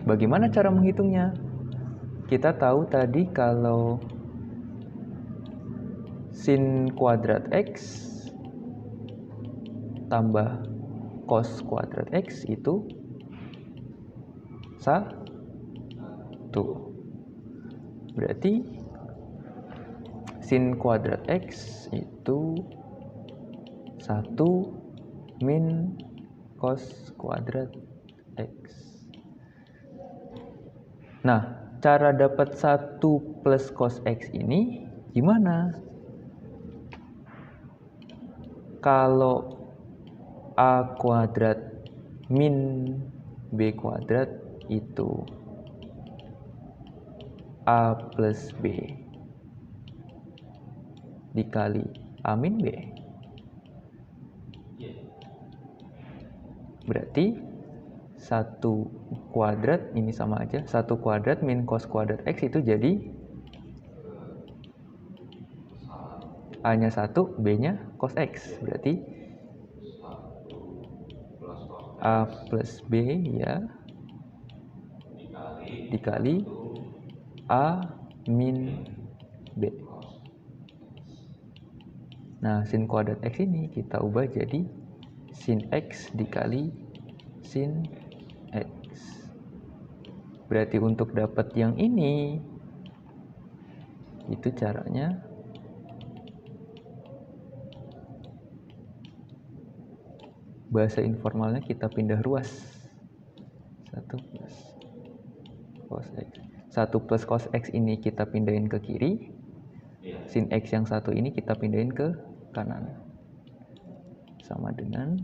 bagaimana cara menghitungnya? Kita tahu tadi kalau sin kuadrat X tambah cos kuadrat X itu 1. Berarti sin kuadrat X itu 1 min cos kuadrat X. Nah, cara dapat 1 plus cos X ini gimana? kalau A kuadrat min B kuadrat itu A plus B dikali A min B. Berarti 1 kuadrat ini sama aja. 1 kuadrat min cos kuadrat X itu jadi A-nya 1, B-nya cos X. Berarti A plus B ya dikali A min B. Nah, sin kuadrat X ini kita ubah jadi sin X dikali sin X. Berarti untuk dapat yang ini, itu caranya bahasa informalnya kita pindah ruas. 1 plus cos X. 1 plus cos X ini kita pindahin ke kiri. Sin X yang 1 ini kita pindahin ke kanan. Sama dengan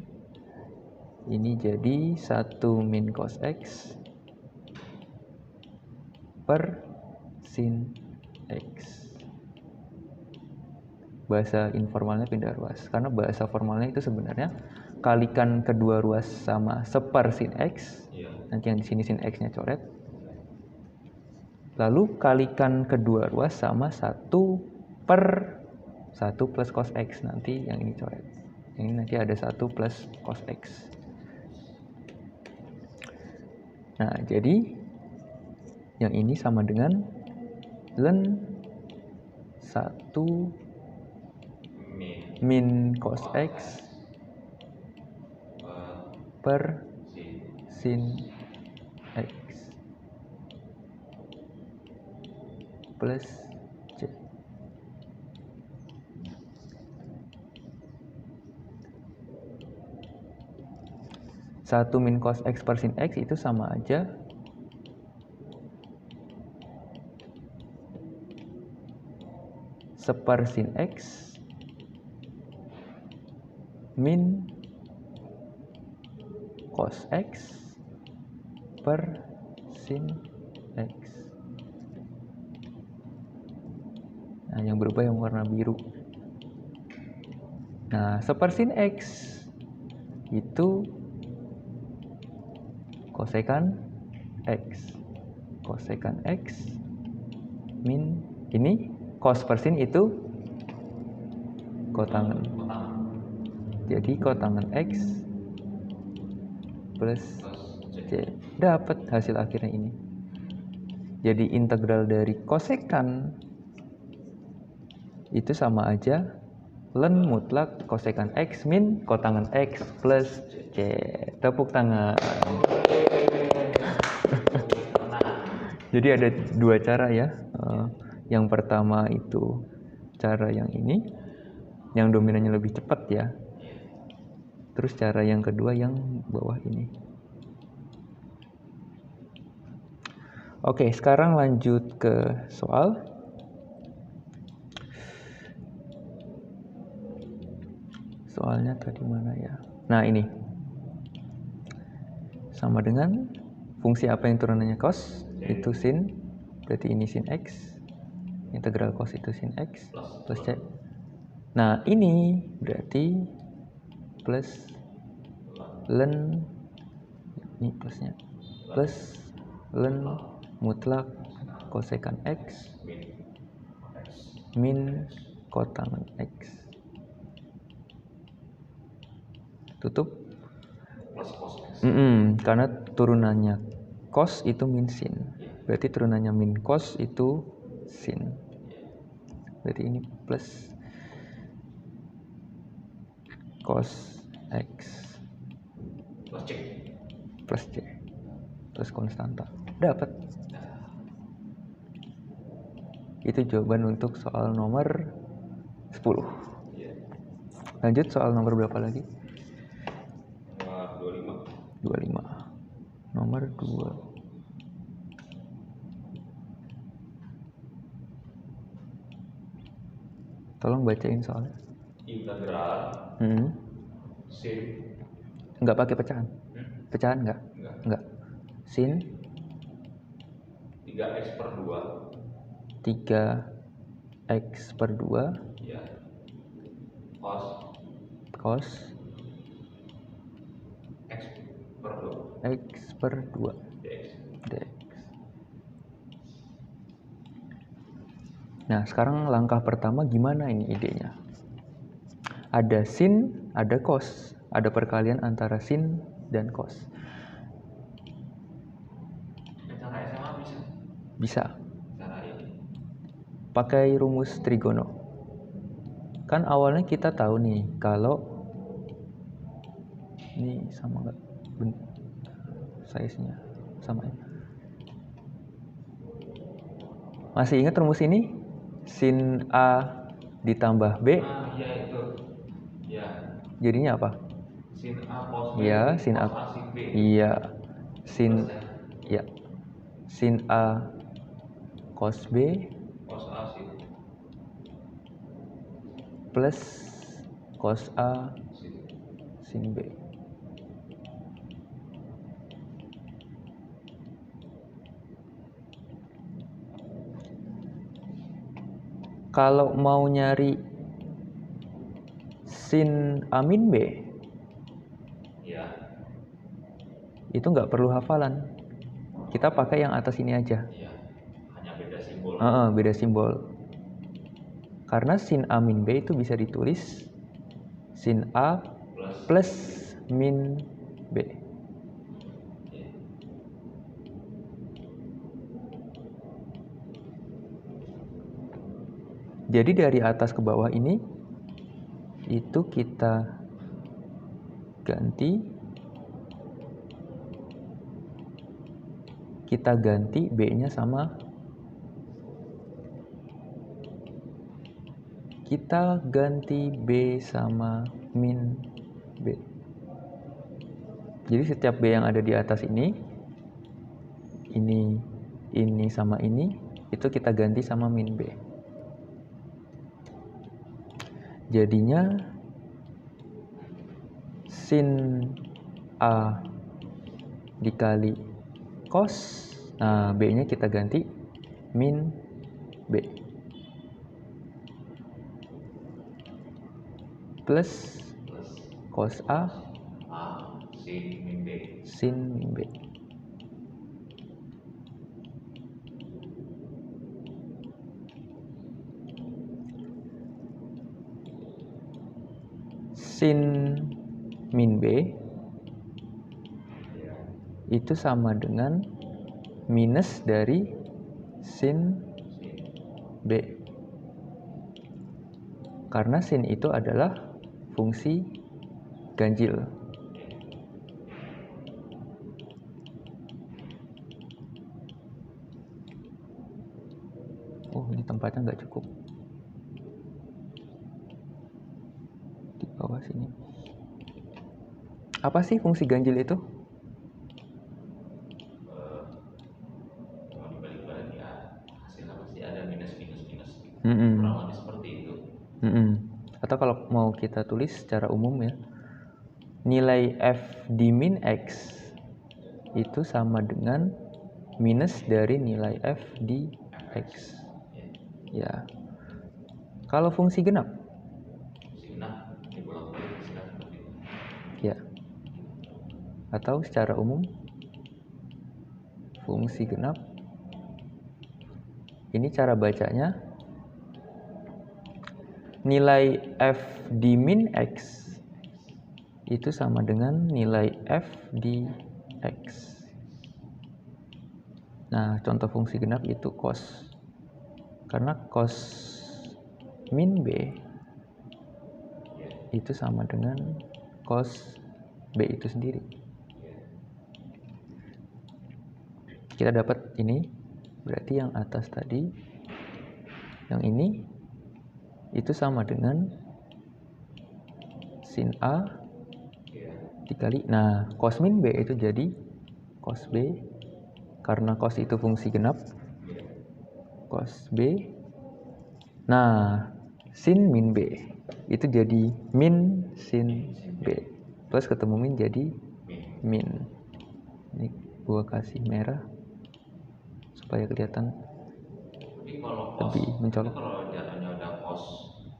ini jadi 1 min cos X per sin X. Bahasa informalnya pindah ruas. Karena bahasa formalnya itu sebenarnya kalikan kedua ruas sama seper sin X. Nanti yang di sini sin X-nya coret. Lalu kalikan kedua ruas sama 1 per 1 plus cos X. Nanti yang ini coret. Yang ini nanti ada 1 plus cos X. Nah, jadi yang ini sama dengan ln 1 min cos X per sin X plus C. Satu min cos X per sin X itu sama aja seper sin X min cos X per sin X. Nah, yang berubah yang warna biru. Nah, seper sin X itu kosekan X. Kosekan X min ini cos per sin itu kotangen. Jadi kotangen X plus C. Dapat hasil akhirnya ini. Jadi integral dari kosekan itu sama aja ln mutlak kosekan X min kotangen X plus C. Tepuk tangan. Jadi ada dua cara ya. Yang pertama itu cara yang ini, yang dominannya lebih cepat ya. Terus cara yang kedua yang bawah ini. Oke, sekarang lanjut ke soal. Soalnya tadi mana ya? Nah, ini. Sama dengan fungsi apa yang turunannya cos? Itu sin. Berarti ini sin X. Integral cos itu sin X plus C. Nah, ini berarti plus ln ini plusnya plus ln mutlak kosekan X min kotangen X. Tutup. Karena turunannya cos itu min sin. Berarti turunannya min cos itu sin. Berarti ini plus cos X plus C plus konstanta. Dapat. Itu jawaban untuk soal nomor 10. Lanjut soal nomor berapa lagi? 25. Nomor 2. Tolong bacain soalnya. integral Hmm. sin Nggak pakai pecahan. Pecahan nggak? Nggak. Sin 3x per 2 3x per 2 ya cos cos x per 2 x per 2 dx. dx. Nah, sekarang langkah pertama gimana ini idenya? Ada sin, ada cos. Ada perkalian antara sin dan cos. Cara SMA bisa? Bisa. Cara ini? Pakai rumus trigono. Kan awalnya kita tahu nih kalau ini sama nggak? Size-nya sama ya. Masih ingat rumus ini? Sin A ditambah B. Iya itu. Ya. Jadinya apa? Sin A cos B. Iya, sin A. Cos A sin B. Iya. Sin Plus ya. ya. Sin A cos B Cos A sin plus cos A sin. sin B. Kalau mau nyari sin A min B, Ya. itu nggak perlu hafalan. Kita pakai yang atas ini aja. Iya. Hanya beda simbol. Beda simbol. Karena sin A min B itu bisa ditulis sin A plus min B. Ya. Jadi dari atas ke bawah ini itu kita ganti B-nya sama B sama min B. Jadi setiap B yang ada di atas ini sama ini itu kita ganti sama min B. Jadinya sin A dikali cos, nah B-nya kita ganti min B plus cos A sin min B. sin min B. Sin min B itu sama dengan minus dari sin B. Karena sin itu adalah fungsi ganjil. Oh, ini tempatnya nggak cukup. Di bawah sini. Apa sih fungsi ganjil itu? Kalau dibalik-balik ya hasilnya pasti ada minus. Mm-mm. Kurang lebih seperti itu. Atau kalau mau kita tulis secara umum ya, nilai f di min x itu sama dengan minus dari nilai f di x. Ya. Kalau fungsi genap? Dibolak-balik seperti itu. Ya. Atau secara umum fungsi genap ini cara bacanya nilai f di min x itu sama dengan nilai f di x. Nah, contoh fungsi genap itu cos. Karena cos min B itu sama dengan cos B itu sendiri. Kita dapat ini, berarti yang atas tadi, yang ini itu sama dengan sin A dikali, nah cos min B itu jadi cos B, karena cos itu fungsi genap, cos B. Nah, sin min B itu jadi min sin B. Plus ketemu min jadi min. Ini gua kasih merah supaya kelihatan Tapi kalau lebih mencolok. kalau jatuhnya udah cos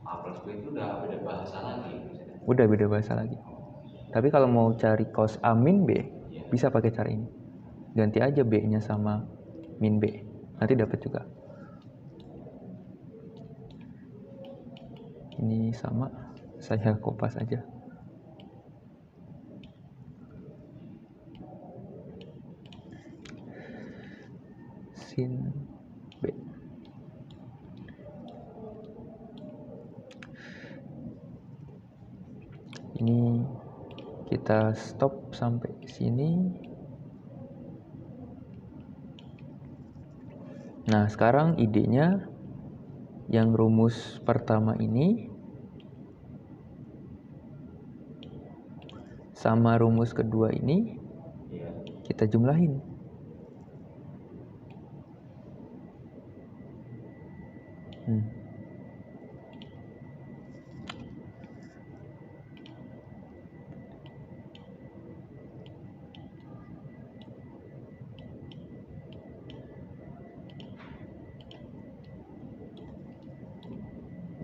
A plus B itu udah beda bahasa lagi. Udah beda bahasa lagi. Tapi kalau mau cari cos A min B, bisa pakai cara ini. Ganti aja B-nya sama min B. Nanti dapat juga. Ini sama, saya kopas aja. Sin B. Ini kita stop sampai sini. Nah, sekarang idenya yang rumus pertama ini sama rumus kedua ini kita jumlahin.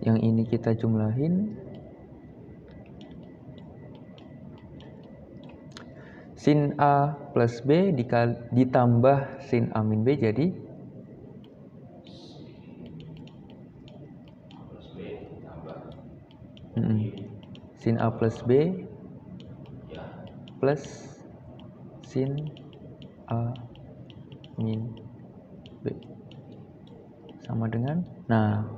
Yang ini kita jumlahin. Sin A plus B ditambah sin A min B jadi sin A plus B plus sin A min B sama dengan, nah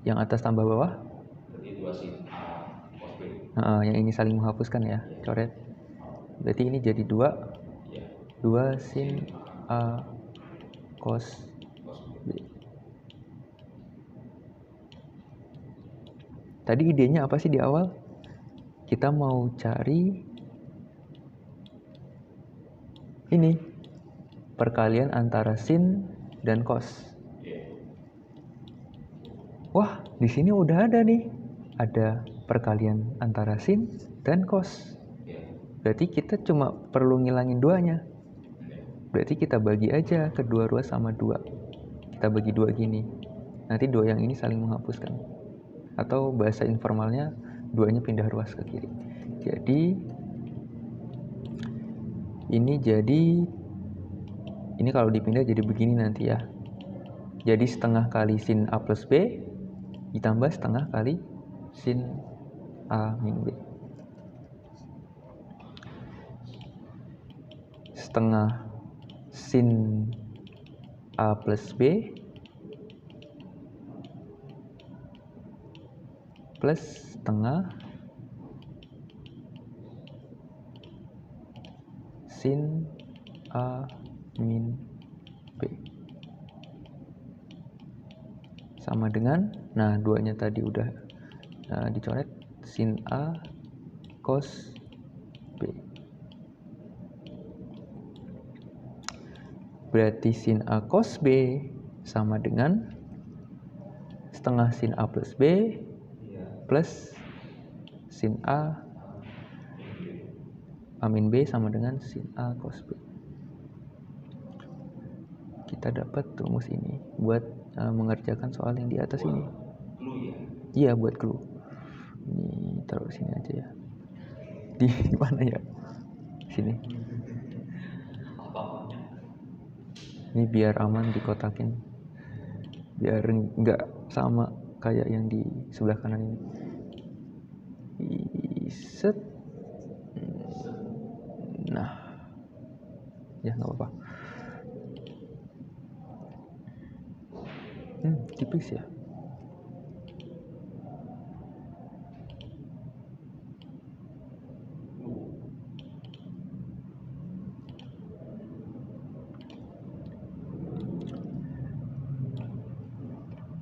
yang atas tambah bawah, Berarti 2 sin A cos B. yang ini saling menghapuskan ya, coret. Berarti ini jadi 2 sin A cos B. Tadi idenya apa sih di awal? Kita mau cari ini, perkalian antara sin dan cos. Wah, di sini udah ada nih. Ada perkalian antara sin dan cos. Berarti kita cuma perlu ngilangin duanya. Berarti kita bagi aja kedua ruas sama 2. Kita bagi 2 gini. Nanti 2 yang ini saling menghapuskan. Atau bahasa informalnya 2-nya pindah ruas ke kiri. Jadi ini kalau dipindah jadi begini nanti ya. Jadi setengah kali sin A plus B ditambah setengah kali sin A min B. Setengah sin A plus B plus setengah sin A min B sama dengan, nah 2-nya tadi udah dicoret, sin A cos B. Berarti sin A cos B sama dengan setengah sin A plus B plus sin A min B sama dengan sin A cos B. Kita dapat rumus ini buat mengerjakan soal yang di atas ini. Iya, buat clue. Ini taruh sini aja ya. Di mana ya? Sini. Ini biar aman dikotakin. Biar nggak sama kayak yang di sebelah kanan ini. Set. Nah. Ya, nggak apa-apa. Tipis ya.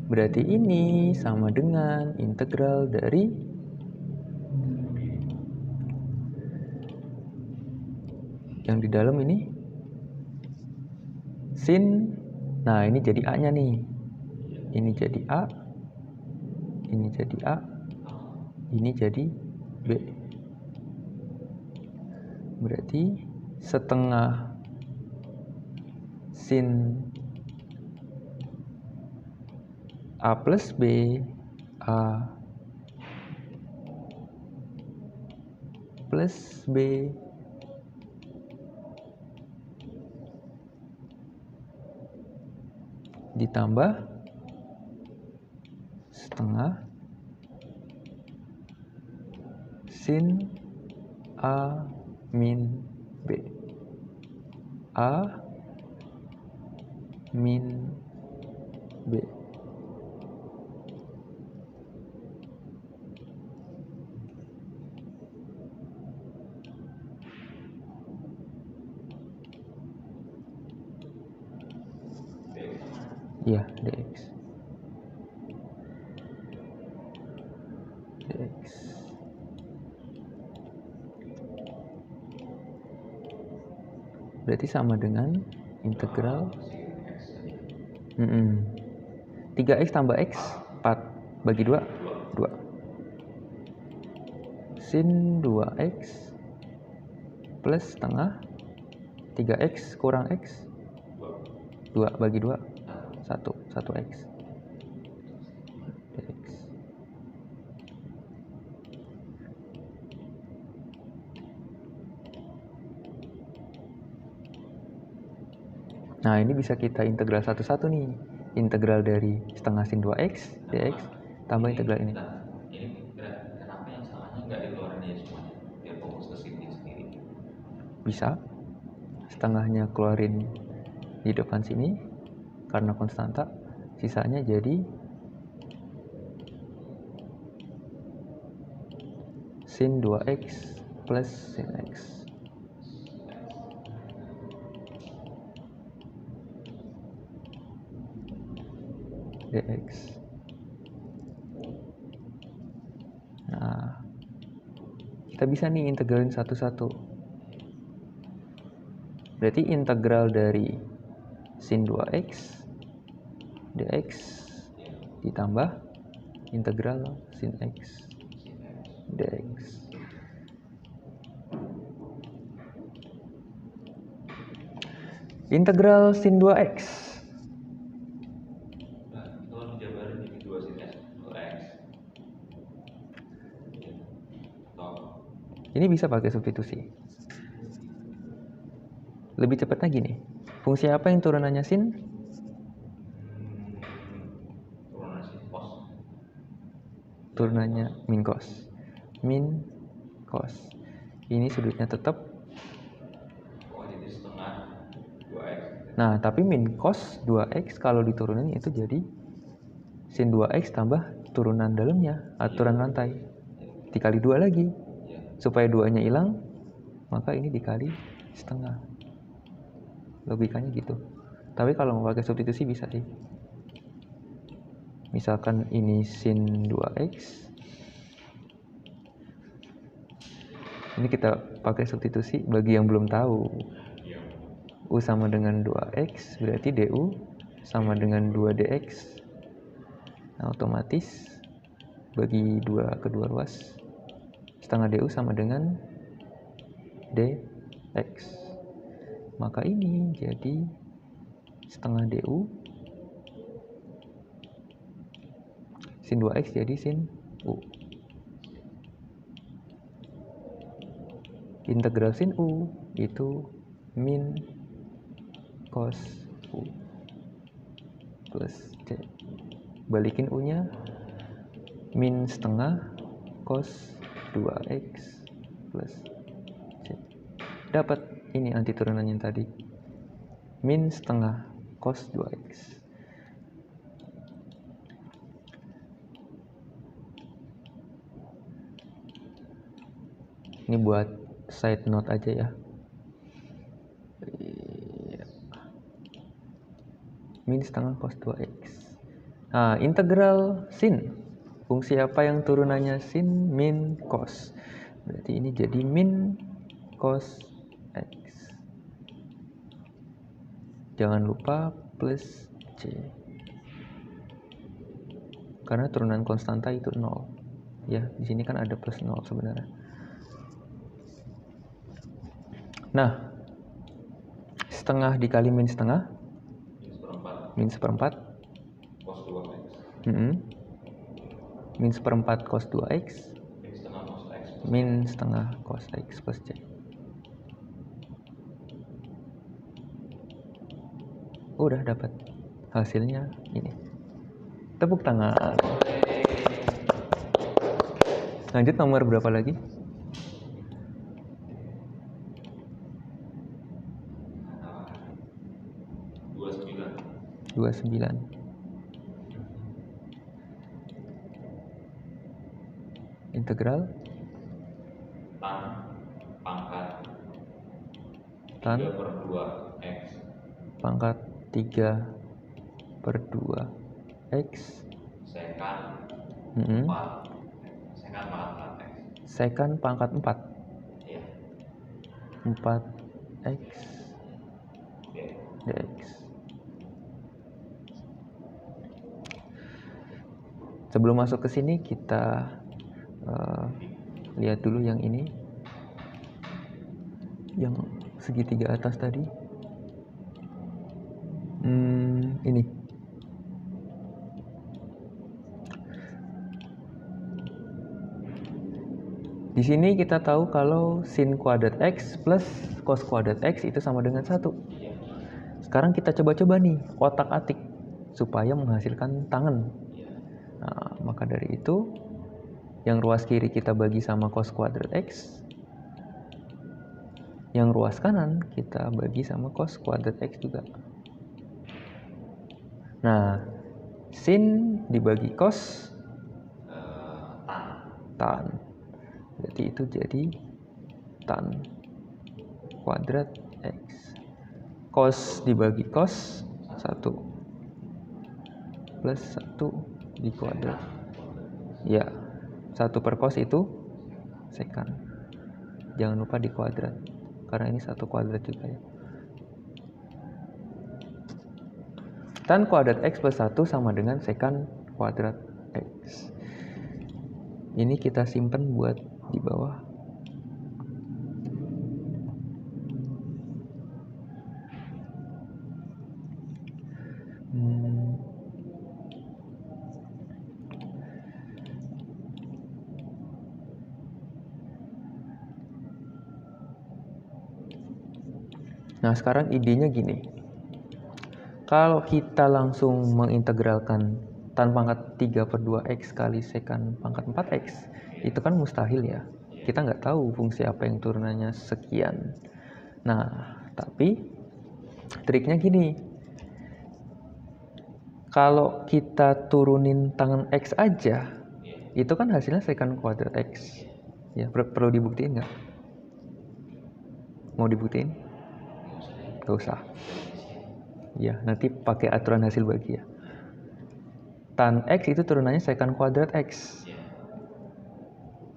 Berarti ini sama dengan integral dari yang di dalam ini sin. Nah, ini jadi A-nya nih. Ini jadi A. Ini jadi A. ini jadi B. Berarti setengah sin A plus B, A plus B ditambah setengah sin A min B. A min B. Iya, dx. dx. Berarti sama dengan integral 3x tambah x 4 bagi 2 2 sin 2x plus setengah 3x kurang x 2 bagi 2 1x dx. Nah, ini bisa kita integral satu-satu nih. Integral dari setengah sin 2x dx tambah integral ini. Ini kenapa yang salahnya nggak dikeluarin aja semuanya? Dia fokus ke sini sendiri. Bisa. Setengahnya keluarin di depan sini karena konstanta. Sisanya jadi sin 2x plus sin x. dx. Nah, kita bisa nih integralin satu-satu. Berarti integral dari sin 2x dx ditambah integral sin x dx. Integral sin 2x. Ini bisa pakai substitusi. Lebih cepat lagi nih. Fungsi apa yang turunannya sin? Turunannya min cos. Min cos. Ini sudutnya tetap. Jadi setengah 2x. Nah, tapi min cos 2x kalau diturunin itu jadi sin 2x tambah turunan dalamnya, aturan rantai. Dikali 2 lagi. Supaya 2-nya hilang, maka ini dikali setengah. Logikanya gitu. Tapi kalau mau pakai substitusi bisa sih. Misalkan ini sin 2x. Ini kita pakai substitusi bagi yang belum tahu. U sama dengan 2x, berarti du sama dengan 2dx. Nah, otomatis bagi 2 kedua ruas, setengah du sama dengan dx. Maka ini jadi setengah du sin 2x jadi sin u. Integral sin u itu min cos u plus c. Balikin u-nya min setengah cos 2x plus c. Dapat ini anti turunannya tadi. Min setengah cos 2x. Ini buat side note aja ya. Min setengah cos 2x. Nah, integral sin. Fungsi apa yang turunannya sin? Min cos. Berarti ini jadi min cos x. Jangan lupa plus c. Karena turunan konstanta itu 0. Ya, di sini kan ada plus 0 sebenarnya. Nah, setengah dikali min setengah, min seperempat, cos 2x, min seperempat cos 2x, min setengah cos x, min setengah cos x plus c. Udah dapat hasilnya ini. Tepuk tangan. Lanjut nomor berapa lagi? 29. Integral tan tan 3/2x pangkat 3/2 x sekan Mm-mm. 4 sekan pangkat 4x. Sekan pangkat 4 Iya. 4x Oke. dx. Sebelum masuk ke sini kita lihat dulu yang ini, yang segitiga atas tadi. Ini di sini kita tahu kalau sin kuadrat x plus cos kuadrat x itu sama dengan 1. Sekarang kita coba-coba nih otak-atik supaya menghasilkan tangen. Nah, maka dari itu yang ruas kiri kita bagi sama cos kuadrat x, yang ruas kanan kita bagi sama cos kuadrat x juga. Nah, sin dibagi cos tan, berarti itu jadi tan kuadrat x. Cos dibagi cos 1 plus 1 di kuadrat. Ya, 1 per cos itu sekan. Jangan lupa di kuadrat, karena ini 1 kuadrat juga ya. Tan kuadrat x plus 1 sama dengan sekan kuadrat x. Ini kita simpen buat di bawah. Nah, sekarang idenya gini. Kalau kita langsung mengintegralkan tan pangkat 3/2x kali sekan pangkat 4x, itu kan mustahil ya. Kita nggak tahu fungsi apa yang turunannya sekian. Nah, tapi triknya gini. Kalau kita turunin tangan x aja, itu kan hasilnya sekan kuadrat x. Ya, perlu dibuktiin nggak? Mau dibuktiin? Gak usah. Ya, nanti pakai aturan hasil bagi ya. Tan x itu turunannya sekan kuadrat x.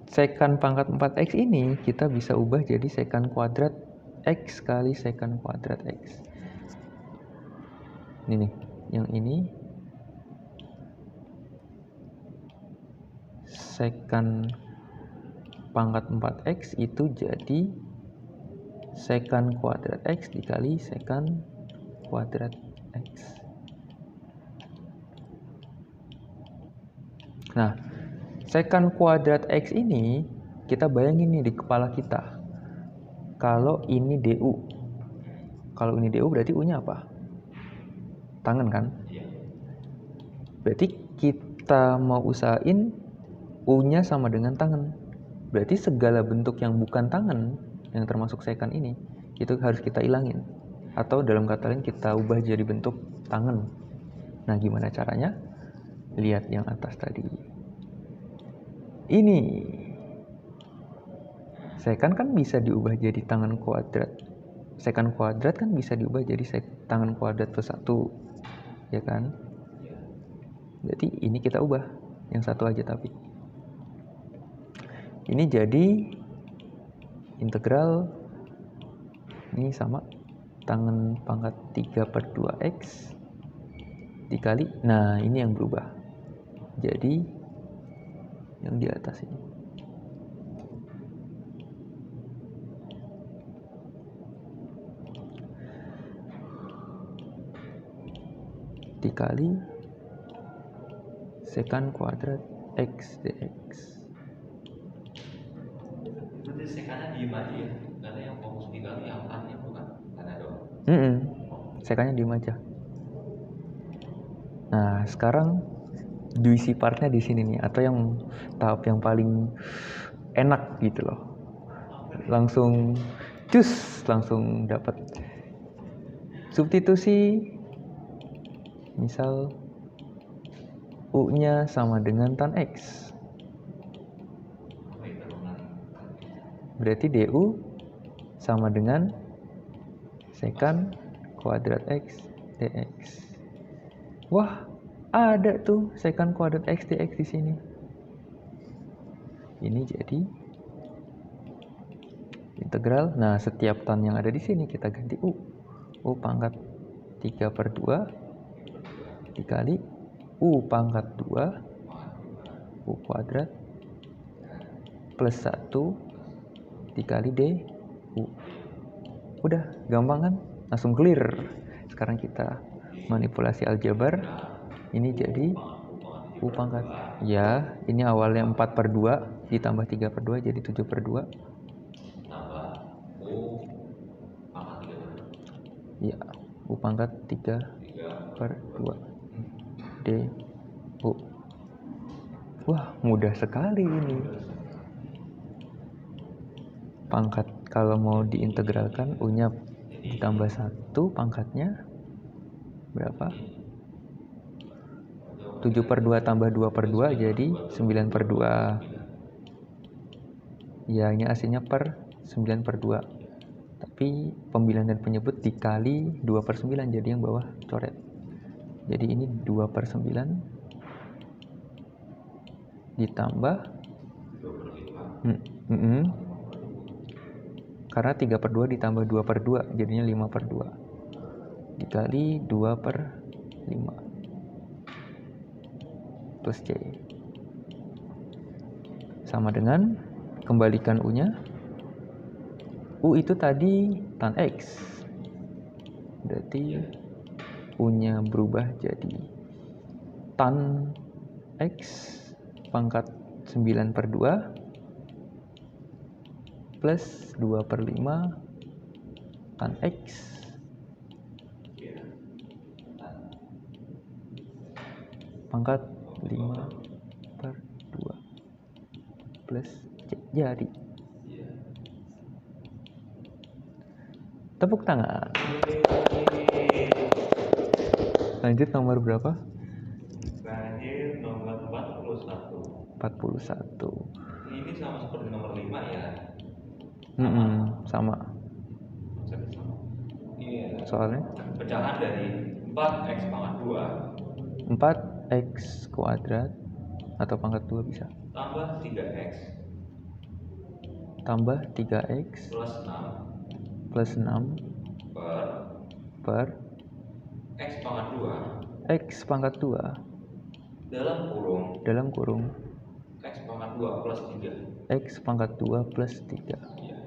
Sekan pangkat 4x ini kita bisa ubah jadi sekan kuadrat x kali sekan kuadrat x. Ini nih, yang ini sekan pangkat 4x itu jadi sekan kuadrat x dikali sekan kuadrat x. Nah, sekan kuadrat x ini kita bayangin nih di kepala kita. Kalau ini du. Kalau ini du berarti u-nya apa? Tangan kan? Berarti kita mau usahain u-nya sama dengan tangan. Berarti segala bentuk yang bukan tangan, yang termasuk sekan ini, itu harus kita ilangin. Atau dalam kata lain kita ubah jadi bentuk tangan. Nah, gimana caranya? Lihat yang atas tadi. Ini sekan kan bisa diubah jadi tangan kuadrat. Sekan kuadrat kan bisa diubah jadi tangan kuadrat plus 1. Ya kan? Berarti ini kita ubah. Yang satu aja tapi. Ini jadi integral ini sama tangan pangkat 3/2x dikali. Nah, ini yang berubah. Jadi yang di atas ini. Dikali secant kuadrat x dx. Berarti sekannya diem aja ya, karena yang fokus dikali yang kan-nya bukan karena doang. Sekannya diem aja. Nah, sekarang juicy partnya di sini nih, atau yang tahap yang paling enak gitu loh. Langsung langsung dapat substitusi. Misal U-nya sama dengan tan X. Berarti DU sama dengan secant kuadrat X dx. Wah, ada tuh secant kuadrat X dx di sini. Ini jadi integral. Nah, setiap tan yang ada di sini kita ganti U. U pangkat 3/2 dikali U pangkat 2 U kuadrat plus 1 dikali DU. Udah, gampang kan? Langsung clear. Sekarang kita manipulasi aljabar. Ini jadi U pangkat. Ya, ini awalnya 4/2 ditambah 3/2 jadi 7/2. Tambah U pangkat 3/2. Ya, U pangkat 3/2 DU. Wah, mudah sekali ini. Pangkat kalau mau diintegralkan, U-nya ditambah 1, pangkatnya berapa? 7/2 tambah 2/2 jadi 9/2. Ya, ini aslinya per 9/2. Tapi pembilang dan penyebut dikali 2/9, jadi yang bawah coret. Jadi ini 2/9 ditambah karena 3/2 ditambah 2/2 jadinya 5/2 dikali 2/5 plus C sama dengan, kembalikan U-nya. U itu tadi tan X, berarti U-nya berubah jadi tan X pangkat 9/2 plus 2/5 tan X pangkat 5/2 plus C. Jadi tepuk tangan. Lanjut nomor berapa? Lanjut nomor 41. Ini sama seperti nomor 5 ya. Sama. Iya. Soalnya Pecahan dari 4x pangkat 2 4x kuadrat atau pangkat 2 bisa. tambah 3x Tambah 3x plus 6 per x pangkat 2 x pangkat 2 dalam kurung x pangkat 2 plus 3 x pangkat 2 plus 3 ya.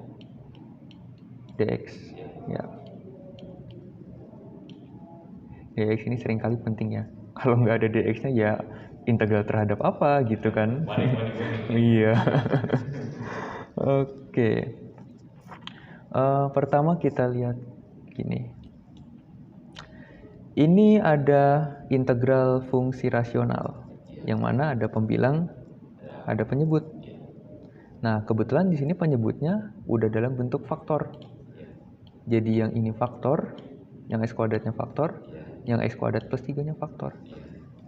Dx ya. Dx ini seringkali penting ya. Kalau nggak ada dx-nya ya integral terhadap apa gitu kan. Iya. Oke. Pertama kita lihat gini. Ini ada integral fungsi rasional, yang mana ada pembilang, ada penyebut. Nah, kebetulan di sini penyebutnya udah dalam bentuk faktor. Jadi yang ini faktor, yang x kuadratnya faktor, yang x kuadrat plus 3-nya faktor.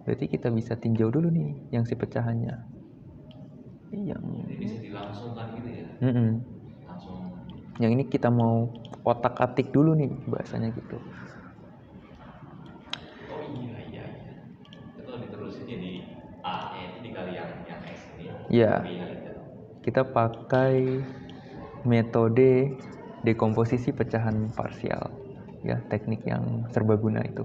Berarti kita bisa tinjau dulu nih yang si pecahannya. Yang bisa dilangsungkan gitu ya. Langsung. Yang ini kita mau otak-atik dulu nih bahasanya gitu. Oh iya. Itu diterusin jadi A-nya itu dikali yang x ini. Iya. Kita pakai metode dekomposisi pecahan parsial. Ya, teknik yang serbaguna itu.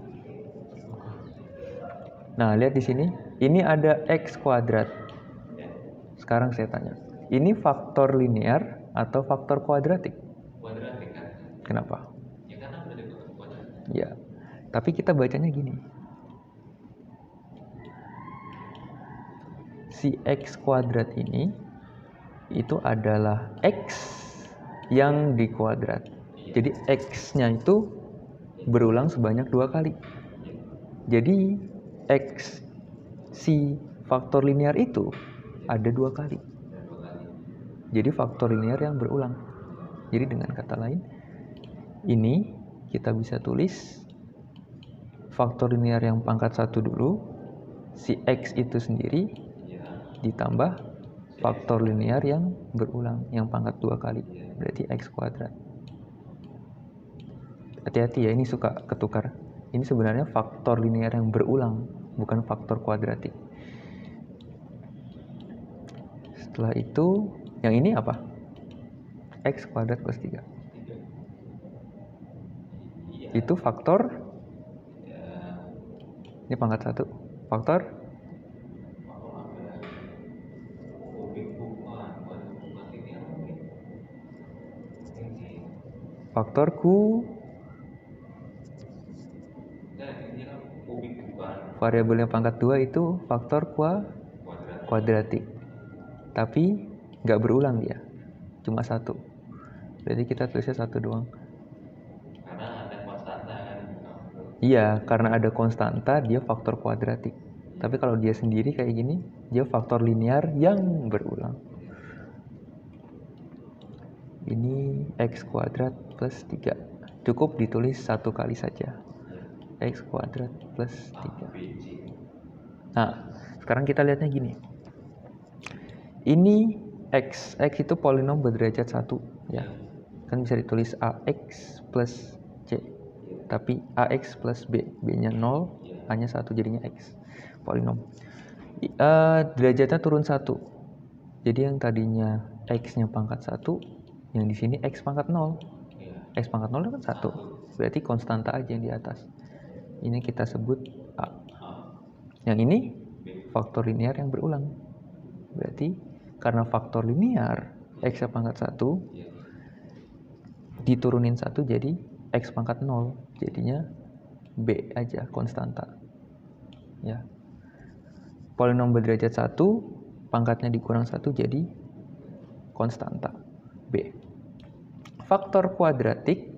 Nah, lihat di sini. Ini ada x kuadrat sekarang saya tanya, ini faktor linear atau faktor kuadratik? Kuadratik kan? Kenapa? Ya karena udah dibuat kuadratik. Ya, tapi kita bacanya gini. Si X kuadrat ini itu adalah X yang dikuadrat. Jadi X-nya itu berulang sebanyak 2 kali. Jadi X si faktor linear itu ada 2 kali. Jadi faktor linear yang berulang. Jadi dengan kata lain, ini kita bisa tulis faktor linear yang pangkat 1 dulu, si X itu sendiri ditambah faktor linear yang berulang yang pangkat 2 kali, berarti X kuadrat. Hati-hati ya, ini suka ketukar. Ini sebenarnya faktor linear yang berulang, bukan faktor kuadratik. Setelah itu, yang ini apa? X kuadrat plus 3. Itu faktor, ini pangkat 1. Faktor faktor Q, variabel yang pangkat 2 itu faktor kuadratik, tapi nggak berulang dia, cuma 1. Berarti kita tulisnya 1 doang. Karena ada konstanta kan? Iya, karena ada konstanta dia faktor kuadratik. Tapi kalau dia sendiri kayak gini, dia faktor linear yang berulang. Ini X kuadrat plus 3. Cukup ditulis 1 kali saja. X kuadrat plus 3. Nah, sekarang kita lihatnya gini. Ini X itu polinom berderajat 1 ya. Kan bisa ditulis AX plus C. Tapi AX plus B, B-nya 0, A-nya 1, jadinya X. Polinom. Derajatnya turun 1. Jadi yang tadinya X-nya pangkat 1, yang di sini X pangkat 0. X pangkat 0 kan 1. Berarti konstanta aja yang di atas. Ini kita sebut A. Yang ini faktor linear yang berulang. Berarti karena faktor linear X pangkat 1 diturunin 1 jadi X pangkat 0. Jadinya B aja, konstanta. Ya. Polinom berderajat 1, pangkatnya dikurang 1 jadi konstanta B. Faktor kuadratik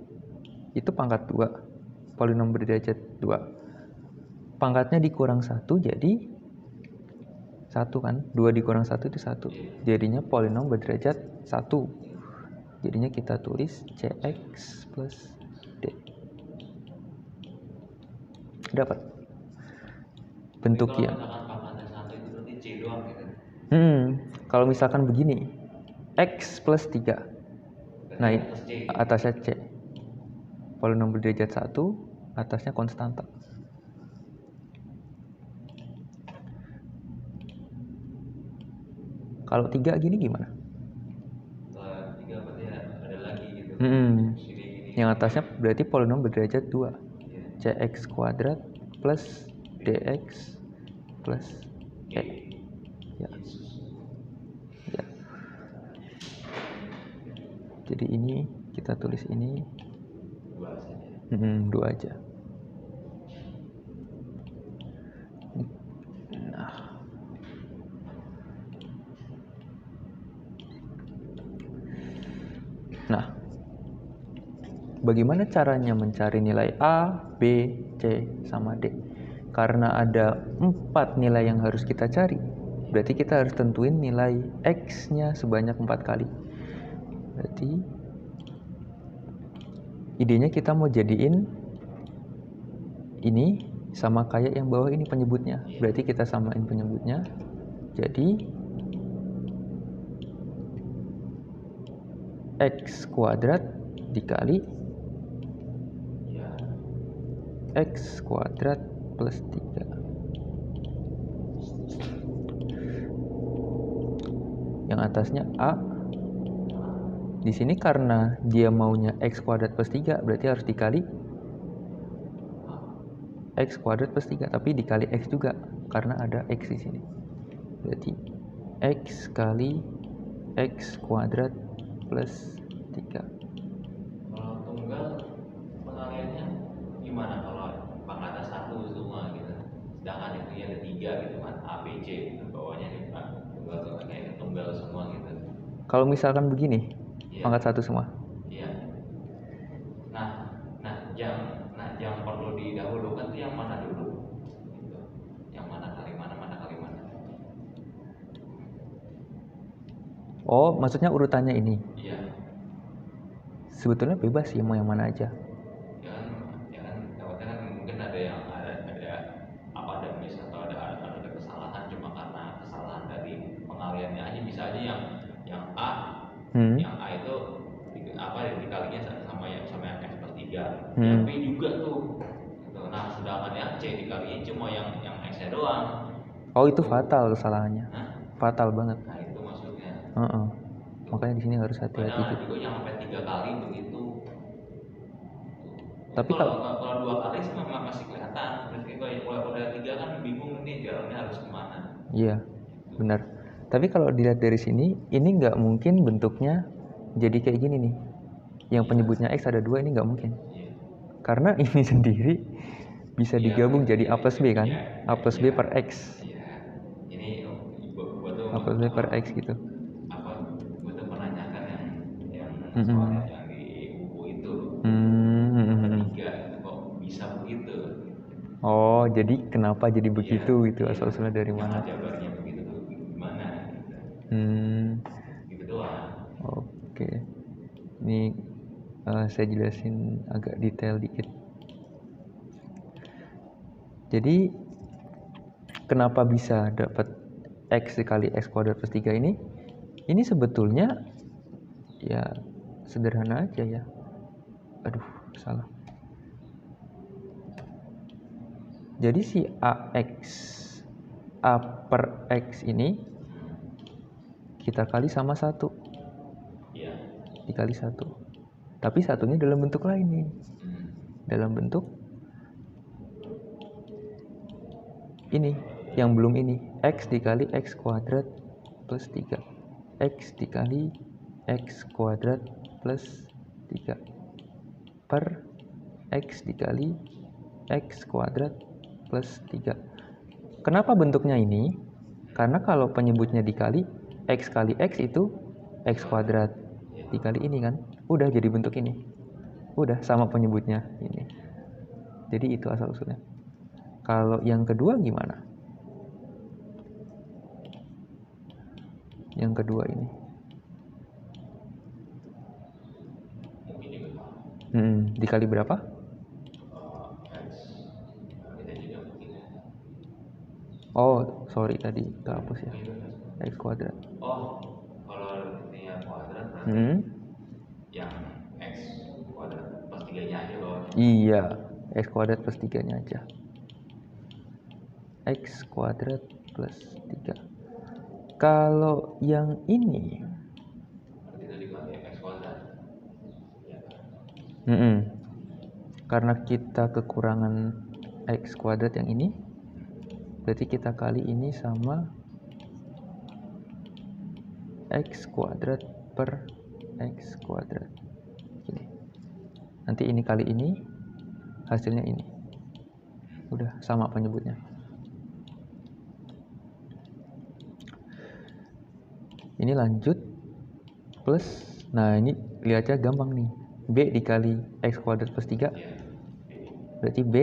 itu pangkat 2, polinom berderajat 2. Pangkatnya dikurang 1 jadi 1 kan, 2 dikurang 1 itu 1. Jadinya polinom berderajat 1. Jadinya kita tulis CX plus D. Dapat bentuk yang kalau misalkan begini, X plus 3. Nah, atasnya C. Polinom berderajat 1, atasnya konstanta. Kalau 3 gini gimana? 3 berarti ada lagi gitu. Yang atasnya berarti polinom berderajat 2. CX kuadrat plus DX plus E. Ya. Ya. Jadi ini kita tulis ini 2 aja. Nah, bagaimana caranya mencari nilai A, B, C, sama D? Karena ada 4 nilai yang harus kita cari, berarti kita harus tentuin nilai X-nya sebanyak 4 kali. Berarti idenya kita mau jadiin ini sama kayak yang bawah ini penyebutnya. Berarti kita samain penyebutnya. Jadi X kuadrat dikali X kuadrat plus 3. Yang atasnya A. Di sini karena dia maunya X kuadrat plus 3, berarti harus dikali X kuadrat plus 3, tapi dikali X juga karena ada X di sini. Berarti X kali X kuadrat plus 3. Kalau tunggal pengaliannya gimana kalau pangkatnya 1 semua gitu, sedangkan itu ada 3 gitu kan, A, B, C gitu, bawahnya nih Pak, tunggal kayak tunggal semua gitu. Kalau misalkan begini, Iya. pangkat 1 semua. Iya. Yang perlu didahulukan tuh yang mana dulu? Gitu. Yang mana kali mana kali mana? Oh, maksudnya urutannya ini. Iya. Sebetulnya bebas sih mau yang mana aja. Ya kan, takutnya kan mungkin ada apa, ada miss atau ada kesalahan, cuma karena kesalahan dari pengaliannya aja, bisa aja yang A, yang A itu dikalinya sama yang X plus 3, yang B juga tuh. Gitu. Nah, sedangkan yang C dikaliin cuma yang X nya doang. Oh, itu fatal kesalahannya. Hah? Fatal banget. Nah, itu maksudnya. Makanya di sini harus hati-hati Banyak juga. juga yang sampai 3 kali begitu. Tapi kalau 2 kali sih memang masih kelihatan. Terus kalau udah 3 kan bingung nih jalannya harus kemana. Iya, benar. Tapi kalau dilihat dari sini, ini nggak mungkin bentuknya jadi kayak gini nih. Yang penyebutnya X ada 2, ini nggak mungkin. Iya. Karena ini sendiri bisa digabung jadi A plus B kan? A plus B per X. Iya. Ini gua tuh A plus B per X gitu. Gua tuh menanyakan yang soalnya yang di buku itu. 3 kok bisa begitu? Oh, jadi kenapa jadi begitu gitu? Asal-usulnya dari mana? Jabarnya begitu tuh gimana? Gitu doang. Oke. Ini saya jelasin agak detail dikit. Jadi kenapa bisa dapat X dikali X kuadrat plus 3 ini? Ini sebetulnya ya sederhana aja ya. Aduh, salah. Jadi si A per X ini kita kali sama 1. Iya. Dikali 1. Tapi satunya dalam bentuk lain nih. Dalam bentuk ini, yang belum ini. X dikali X kuadrat plus 3. X dikali X kuadrat plus 3 per X dikali X kuadrat plus 3. Kenapa bentuknya ini? Karena kalau penyebutnya dikali, X kali X itu X kuadrat dikali ini kan, udah jadi bentuk ini, udah sama penyebutnya ini. Jadi itu asal usulnya. Kalau yang kedua gimana? Yang kedua ini dikali berapa? Oh, sorry tadi kehapus ya. X kuadrat. Oh, kalau ini yang kuadrat berarti yang X kuadrat plus 3-nya aja loh. Iya, X kuadrat plus 3-nya aja. X kuadrat plus 3. Kalau yang ini itu dikali X kuadrat. Ya. Karena kita kekurangan X kuadrat yang ini, berarti kita kali ini sama X kuadrat per X kuadrat. Gini. Nanti ini kali ini, hasilnya ini. Udah sama penyebutnya. Ini lanjut plus, nah ini lihatnya gampang nih. B dikali X kuadrat plus 3. Berarti B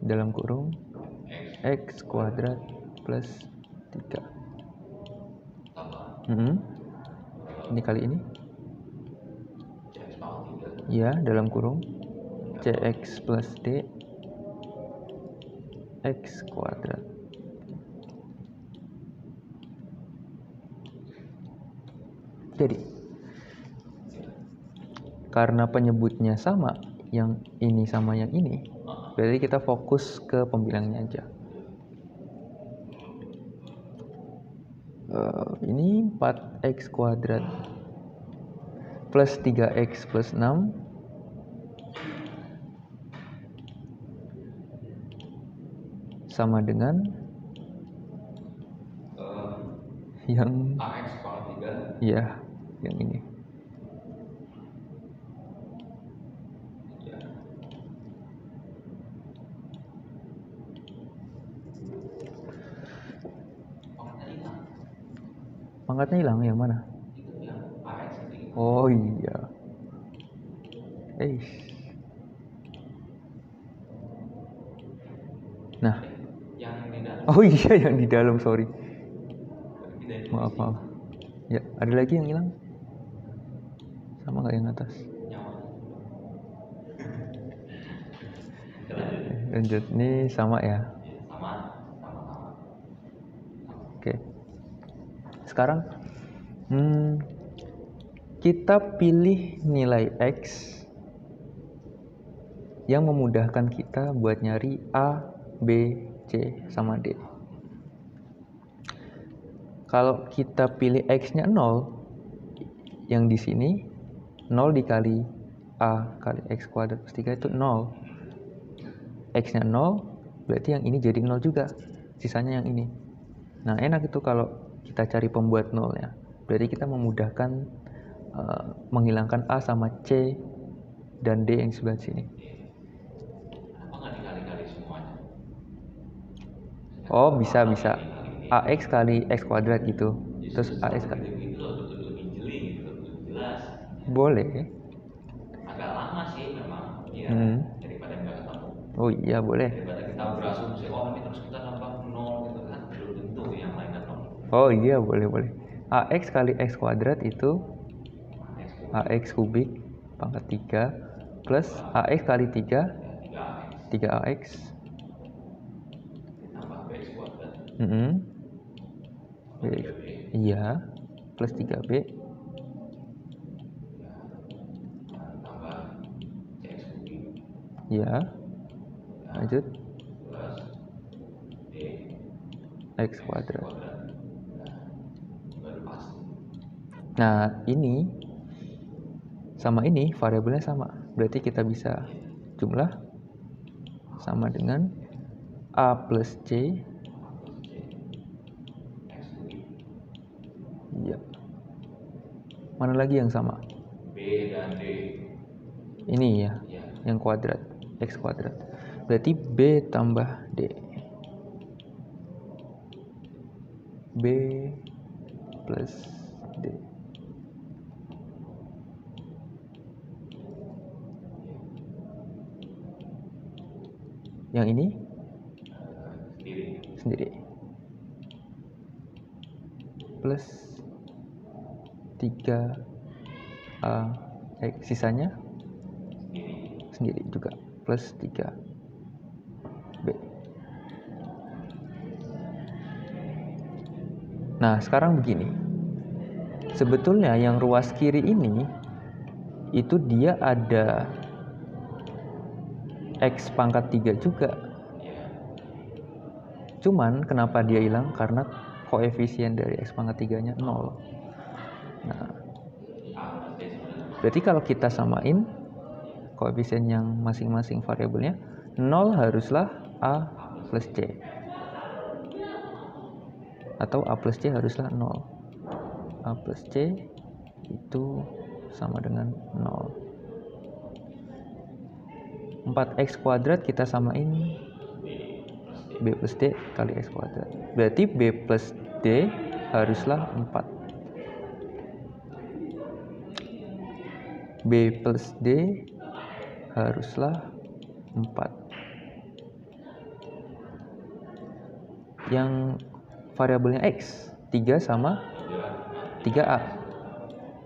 dalam kurung X kuadrat plus 3. Ini kali ini. Ya, dalam kurung CX plus D X kuadrat. Jadi karena penyebutnya sama, yang ini sama yang ini, berarti kita fokus ke pembilangnya aja. Ini 4x kuadrat plus 3x plus 6 sama dengan Yang AX pangkat 3. ya, yang ini. Ya. Pangkatnya hilang. Pangkatnya hilang yang mana? Itu yang AX itu. Oh iya. Nah, Yang di dalam. oh iya yang di dalam, sorry. Tidak Maaf. Ya, ada lagi yang hilang? Sama nggak yang atas? nyawa. Lanjut, ini sama ya. Sama. Oke. Sekarang kita pilih nilai X yang memudahkan kita buat nyari A, B, C, sama D. Kalau kita pilih X-nya 0, yang di sini 0 dikali A kali X kuadrat plus 3 itu 0. X-nya 0, berarti yang ini jadi 0 juga. Sisanya yang ini. Nah, enak itu kalau kita cari pembuat 0-nya. Berarti kita memudahkan menghilangkan A sama C dan D yang sebelah sini. Kenapa nggak dikali-kali semuanya? Oh, bisa. AX kali X kuadrat gitu. Terus AX kali. Itu lebih jeli gitu, lebih jelas. Boleh. Agak lama sih memang. Iya. Daripada nggak ketemu. Oh iya, boleh. Daripada kita berasumsi, oh ini terus kita nambah 0 gitu kan, belum tentu yang lain kan 0. Oh iya, boleh. AX kali X kuadrat itu AX kubik pangkat 3 plus AX kali 3 3AX Tambah BX kuadrat. Iya, plus 3B. Tambah CX kubik. Iya. Lanjut. Plus X kuadrat. Baru pas. Nah, ini sama ini variabelnya sama. Berarti kita bisa jumlah sama dengan A plus C. Iya. Mana lagi yang sama? B dan D. Ini ya, yang kuadrat, X kuadrat. Berarti B tambah D. B plus D. Yang ini sendiri. Plus 3A sisanya sendiri juga. Plus 3B. Nah, sekarang begini. Sebetulnya yang ruas kiri ini itu dia ada X pangkat 3 juga. Cuman kenapa dia hilang? Karena koefisien dari X pangkat 3-nya 0. Nah, berarti kalau kita samain koefisien yang masing-masing variabelnya, 0 haruslah A plus C. Atau A plus C haruslah 0. A plus C itu sama dengan 0. 4X kuadrat kita samain B plus D kali X kuadrat. Berarti B plus D haruslah 4. B plus D haruslah 4. Yang variabelnya X 3 sama 3A.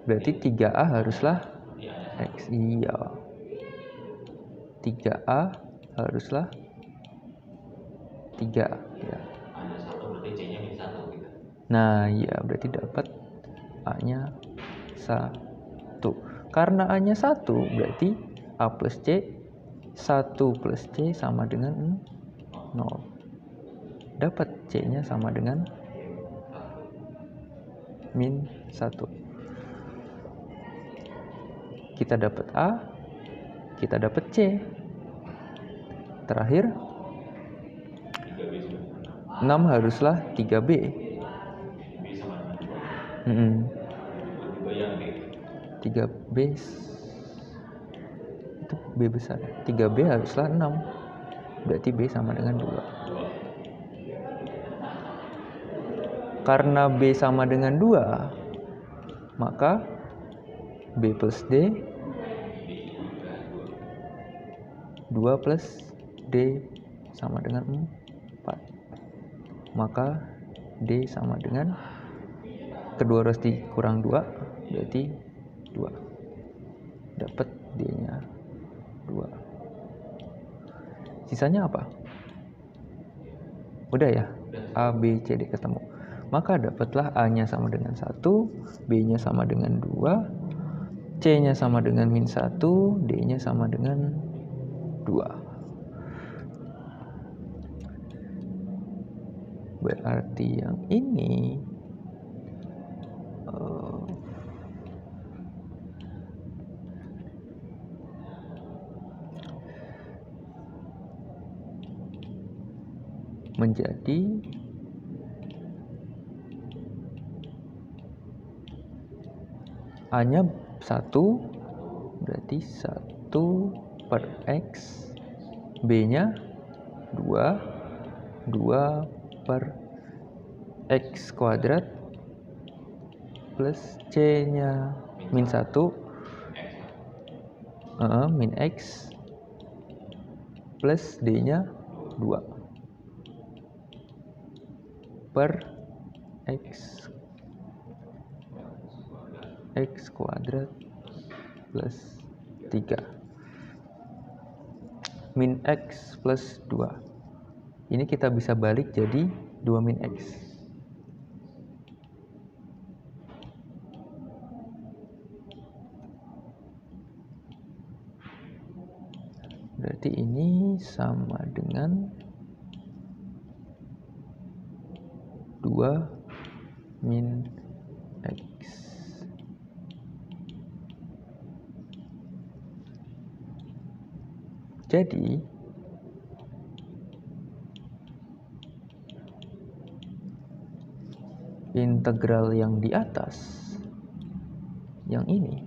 Berarti 3A haruslah X. Iya. 3A haruslah 3 ya. A-nya 1 berarti C-nya min 1 gitu. Nah, iya berarti dapat A-nya 1. Karena A-nya 1 berarti A plus C 1 plus C sama dengan 0. Dapat C-nya sama dengan min 1. Kita dapat A, kita dapat C. Terakhir 6 haruslah 3B. Tiba-tiba yang B. 3B itu B besar. 3B haruslah 6. Berarti B sama dengan 2. Karena B sama dengan 2, maka B plus D 2 plus D sama dengan 4. Maka D sama dengan, kedua harus dikurang 2, berarti 2. Dapat D-nya 2. Sisanya apa? Udah ya? A, B, C, D ketemu. Maka dapatlah A-nya sama dengan 1, B-nya sama dengan 2, C-nya sama dengan -1, D-nya sama dengan 2. Berarti yang ini menjadi A-nya 1, berarti 1 per X, B-nya 2 per X kuadrat, plus C-nya -1, min X, plus D-nya 2 per X kuadrat plus 3 min X plus 2. Ini kita bisa balik jadi 2 min X. Berarti ini sama dengan 2 min X. Jadi integral yang di atas, yang ini,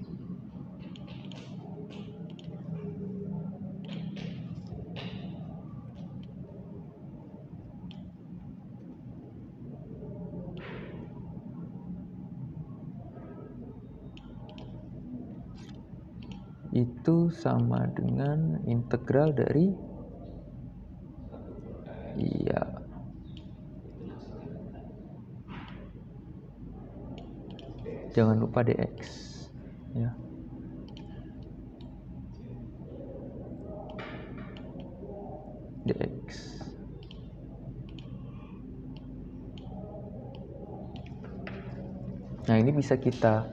itu sama dengan integral dari, iya, jangan lupa dx ya. Dx. Nah, ini bisa kita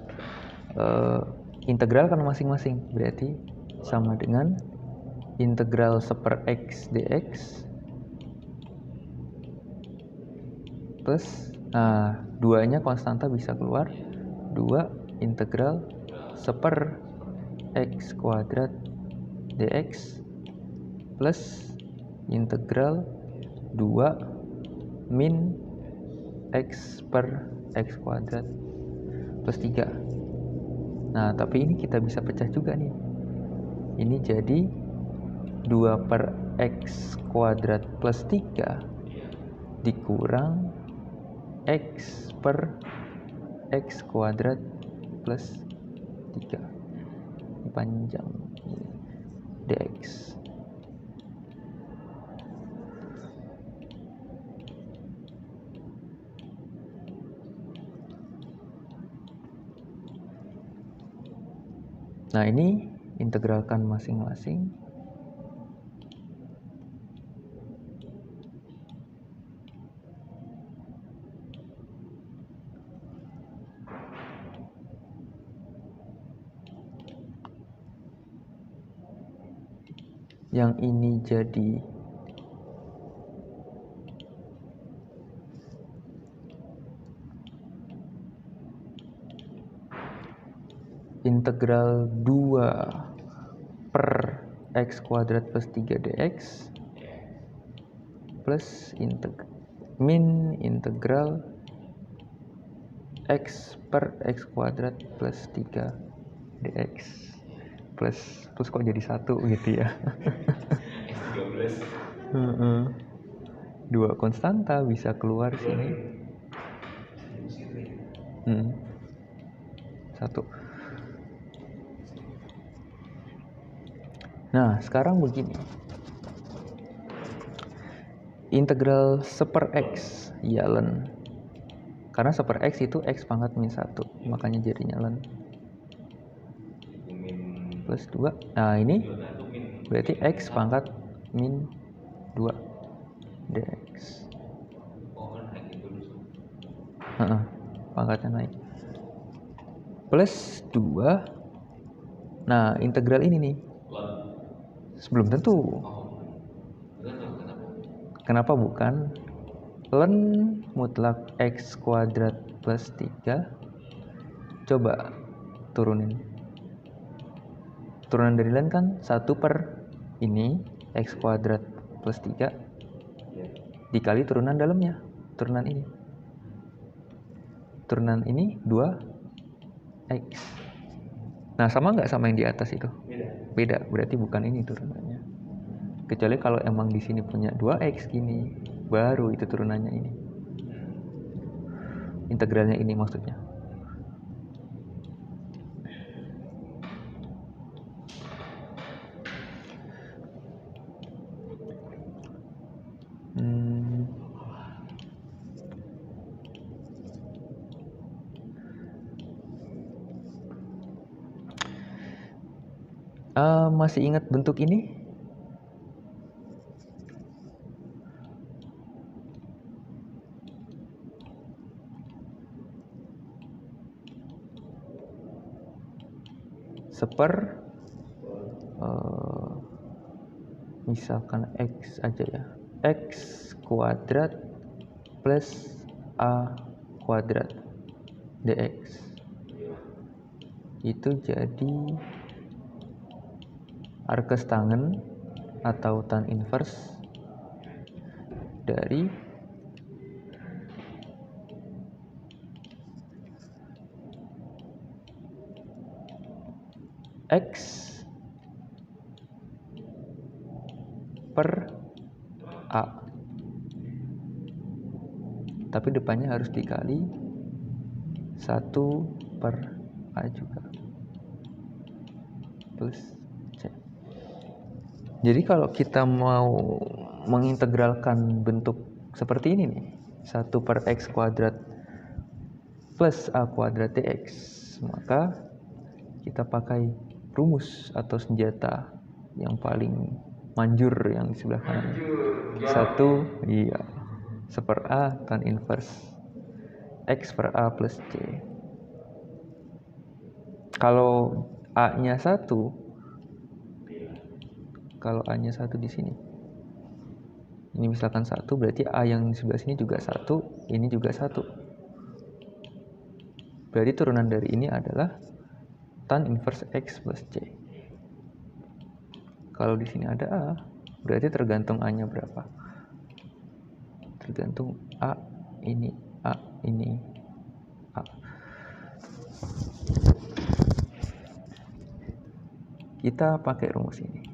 integralkan masing-masing, berarti sama dengan integral 1/x dx plus, nah, 2-nya konstanta bisa keluar, 2 integral 1/x kuadrat dx plus integral 2 min x per x kuadrat plus 3. Nah, tapi ini kita bisa pecah juga nih. Ini jadi 2 per x kuadrat plus 3 dikurang x per x kuadrat plus 3. Ini panjang. Dx. Nah, ini integralkan masing-masing. Yang ini jadi integral 2 per x kuadrat plus 3 dx plus min integral x per x kuadrat plus 3 dx plus kok jadi 1 gitu ya. X13. Dua konstanta bisa keluar sini. 1. Nah, sekarang begini. Integral seper x, ya ln. Karena seper x itu x pangkat min 1, makanya jadinya ln. Plus 2. Nah, ini berarti x pangkat min 2 dx. Pangkatnya naik. Plus 2. Nah, integral ini nih. Belum tentu. Kenapa bukan? Ln mutlak x kuadrat plus 3. Coba turunin. Turunan dari ln kan 1 per ini x kuadrat plus 3 dikali turunan dalamnya. Turunan ini. Turunan ini 2x. Nah, sama nggak sama yang di atas itu? Beda. Berarti bukan ini turunannya. Kecuali kalau emang di sini punya 2x gini, baru itu turunannya ini. Integralnya ini maksudnya. Masih ingat bentuk ini? Seper misalkan x aja ya, x kuadrat plus a kuadrat dx itu jadi arkes tangen atau tan inverse dari x per a, tapi depannya harus dikali 1 per a juga plus c. Jadi kalau kita mau mengintegralkan bentuk seperti ini nih, 1 per x kuadrat plus a kuadrat dx, maka kita pakai rumus atau senjata yang paling manjur yang di sebelah kanan. 1, iya, seper a tan inverse x per a plus c. Kalau a-nya 1, kalau a-nya 1 di sini, ini misalkan 1, berarti a yang di sebelah sini juga 1, ini juga 1. Berarti turunan dari ini adalah tan inverse x plus c. Kalau di sini ada a, berarti tergantung a-nya berapa. Tergantung a ini, a ini, a. Kita pakai rumus ini.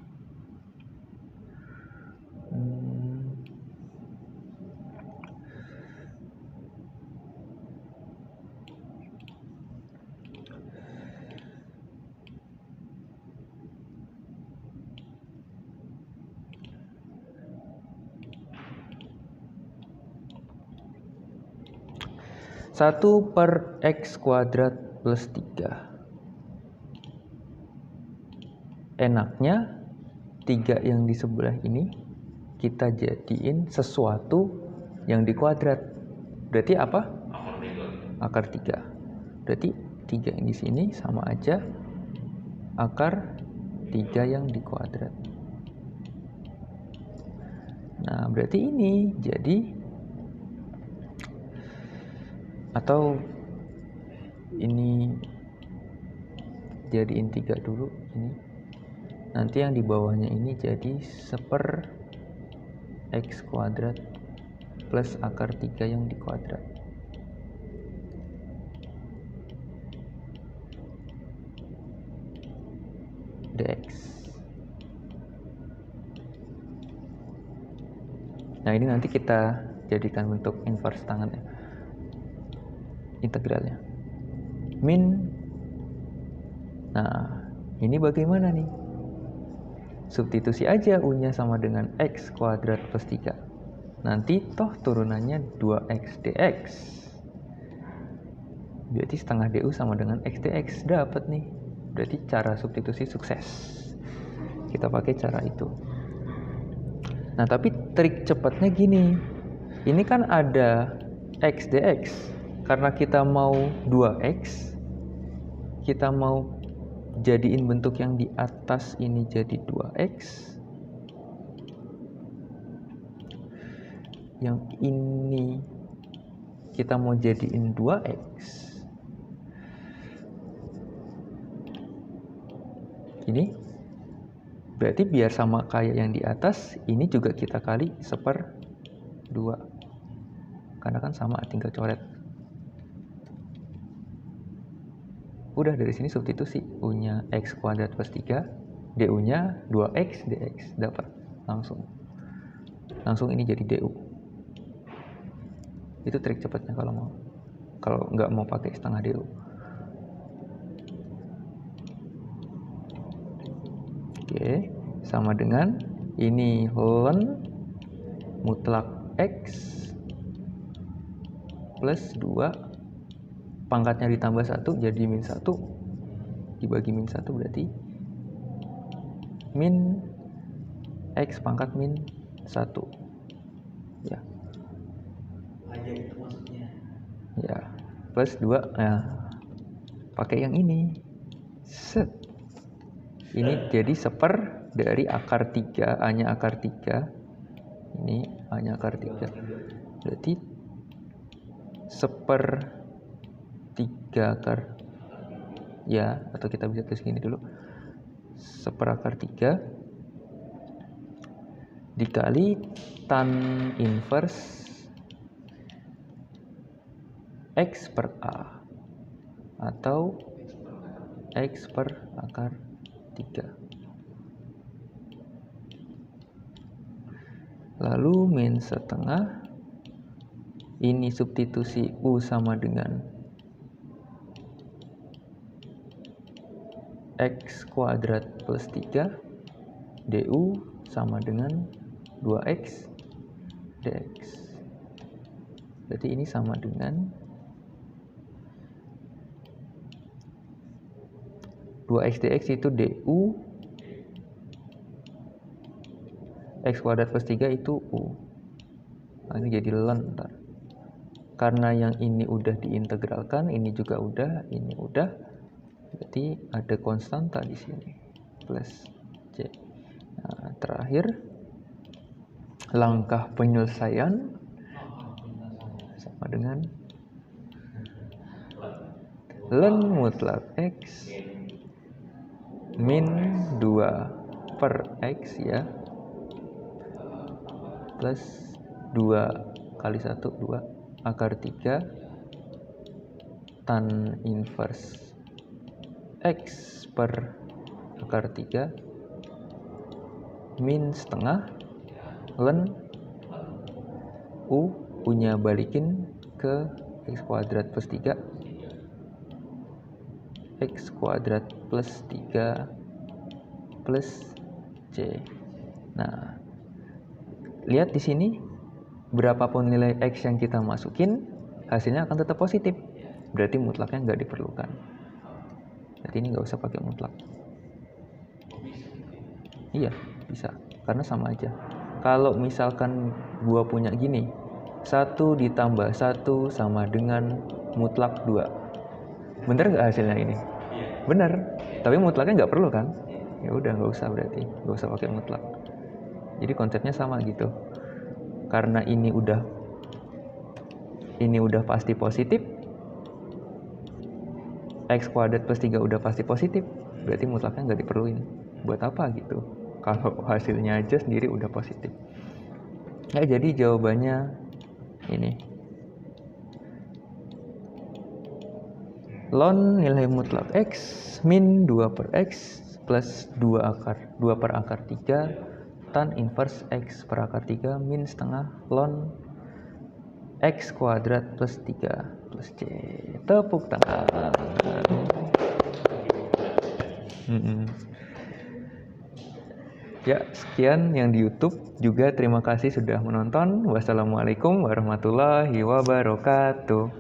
Satu per x kuadrat plus 3. Enaknya 3 yang di sebelah ini kita jadiin sesuatu yang di kuadrat. Berarti apa? Akar 3. Berarti 3 yang di sini sama aja akar 3 yang di kuadrat. Nah, berarti ini jadi, atau ini jadiin 3 dulu ini. Nanti yang di bawahnya ini jadi seper x kuadrat plus akar 3 yang di kuadrat. dx. Nah ini nanti kita jadikan bentuk inverse tangannya, integralnya min. Nah ini bagaimana nih? Substitusi aja u-nya sama dengan x kuadrat plus 3. Nanti toh turunannya 2x dx. Berarti setengah du sama dengan x dx. Dapat nih. Berarti cara substitusi sukses. Kita pakai cara itu. Nah tapi trik cepatnya gini. Ini kan ada x dx. Karena kita mau 2x, kita mau jadiin bentuk yang di atas ini jadi 2x, yang ini kita mau jadiin 2x. Ini berarti biar sama kayak yang di atas, ini juga kita kali 1/2, karena kan sama, tinggal coret. Udah dari sini substitusi, u-nya x kuadrat plus 3, du-nya 2x dx, dapat langsung ini jadi du. Itu trik cepatnya kalau nggak mau pakai setengah du. Oke, sama dengan ini ln mutlak x plus 2, pangkatnya ditambah 1 jadi min 1, dibagi min 1 berarti min x pangkat min 1. Ya. Aja itu maksudnya. Ya, plus 2. Nah, pakai yang ini. Set. Ini jadi 1/2 dari akar 3, A-nya akar 3. Ini A-nya akar 3. Berarti 1/3 akar, ya, atau kita bisa tulis gini dulu, 1/3 dikali tan inverse x per a atau x per akar 3. Lalu min setengah, ini substitusi u sama dengan x kuadrat plus 3, du sama dengan 2x dx. Berarti ini sama dengan 2x dx itu du, x kuadrat plus 3 itu u. Nah, ini jadi ln ntar. Karena yang ini udah diintegralkan, ini juga udah, ini udah. Berarti ada konstanta di sini plus c. Nah, terakhir langkah penyelesaian sama dengan ln mutlak x min 2/x ya, plus 2 kali 1 2 akar 3 tan inverse x per akar 3 min setengah ln u-nya balikin ke x kuadrat plus 3, x kuadrat plus 3 plus c. Nah, lihat di sini, berapapun nilai x yang kita masukin, hasilnya akan tetap positif. Berarti mutlaknya nggak diperlukan. Berarti ini nggak usah pakai mutlak. Iya, bisa. Karena sama aja. Kalau misalkan gua punya gini, 1 ditambah 1 sama dengan mutlak 2. Bener nggak hasilnya ini? Bener. Tapi mutlaknya nggak perlu kan? Ya udah, nggak usah berarti. Nggak usah pakai mutlak. Jadi konsepnya sama gitu. Karena ini udah pasti positif, x kuadrat plus 3 udah pasti positif, berarti mutlaknya nggak diperluin. Buat apa gitu kalau hasilnya aja sendiri udah positif. Ya, jadi jawabannya ini, ln nilai mutlak x min 2/x plus 2 per akar 3 tan inverse X per akar 3 min setengah ln X kuadrat plus 3 plus C. Tepuk tangan. Ya, sekian yang di YouTube juga. Terima kasih sudah menonton. Wassalamualaikum warahmatullahi wabarakatuh.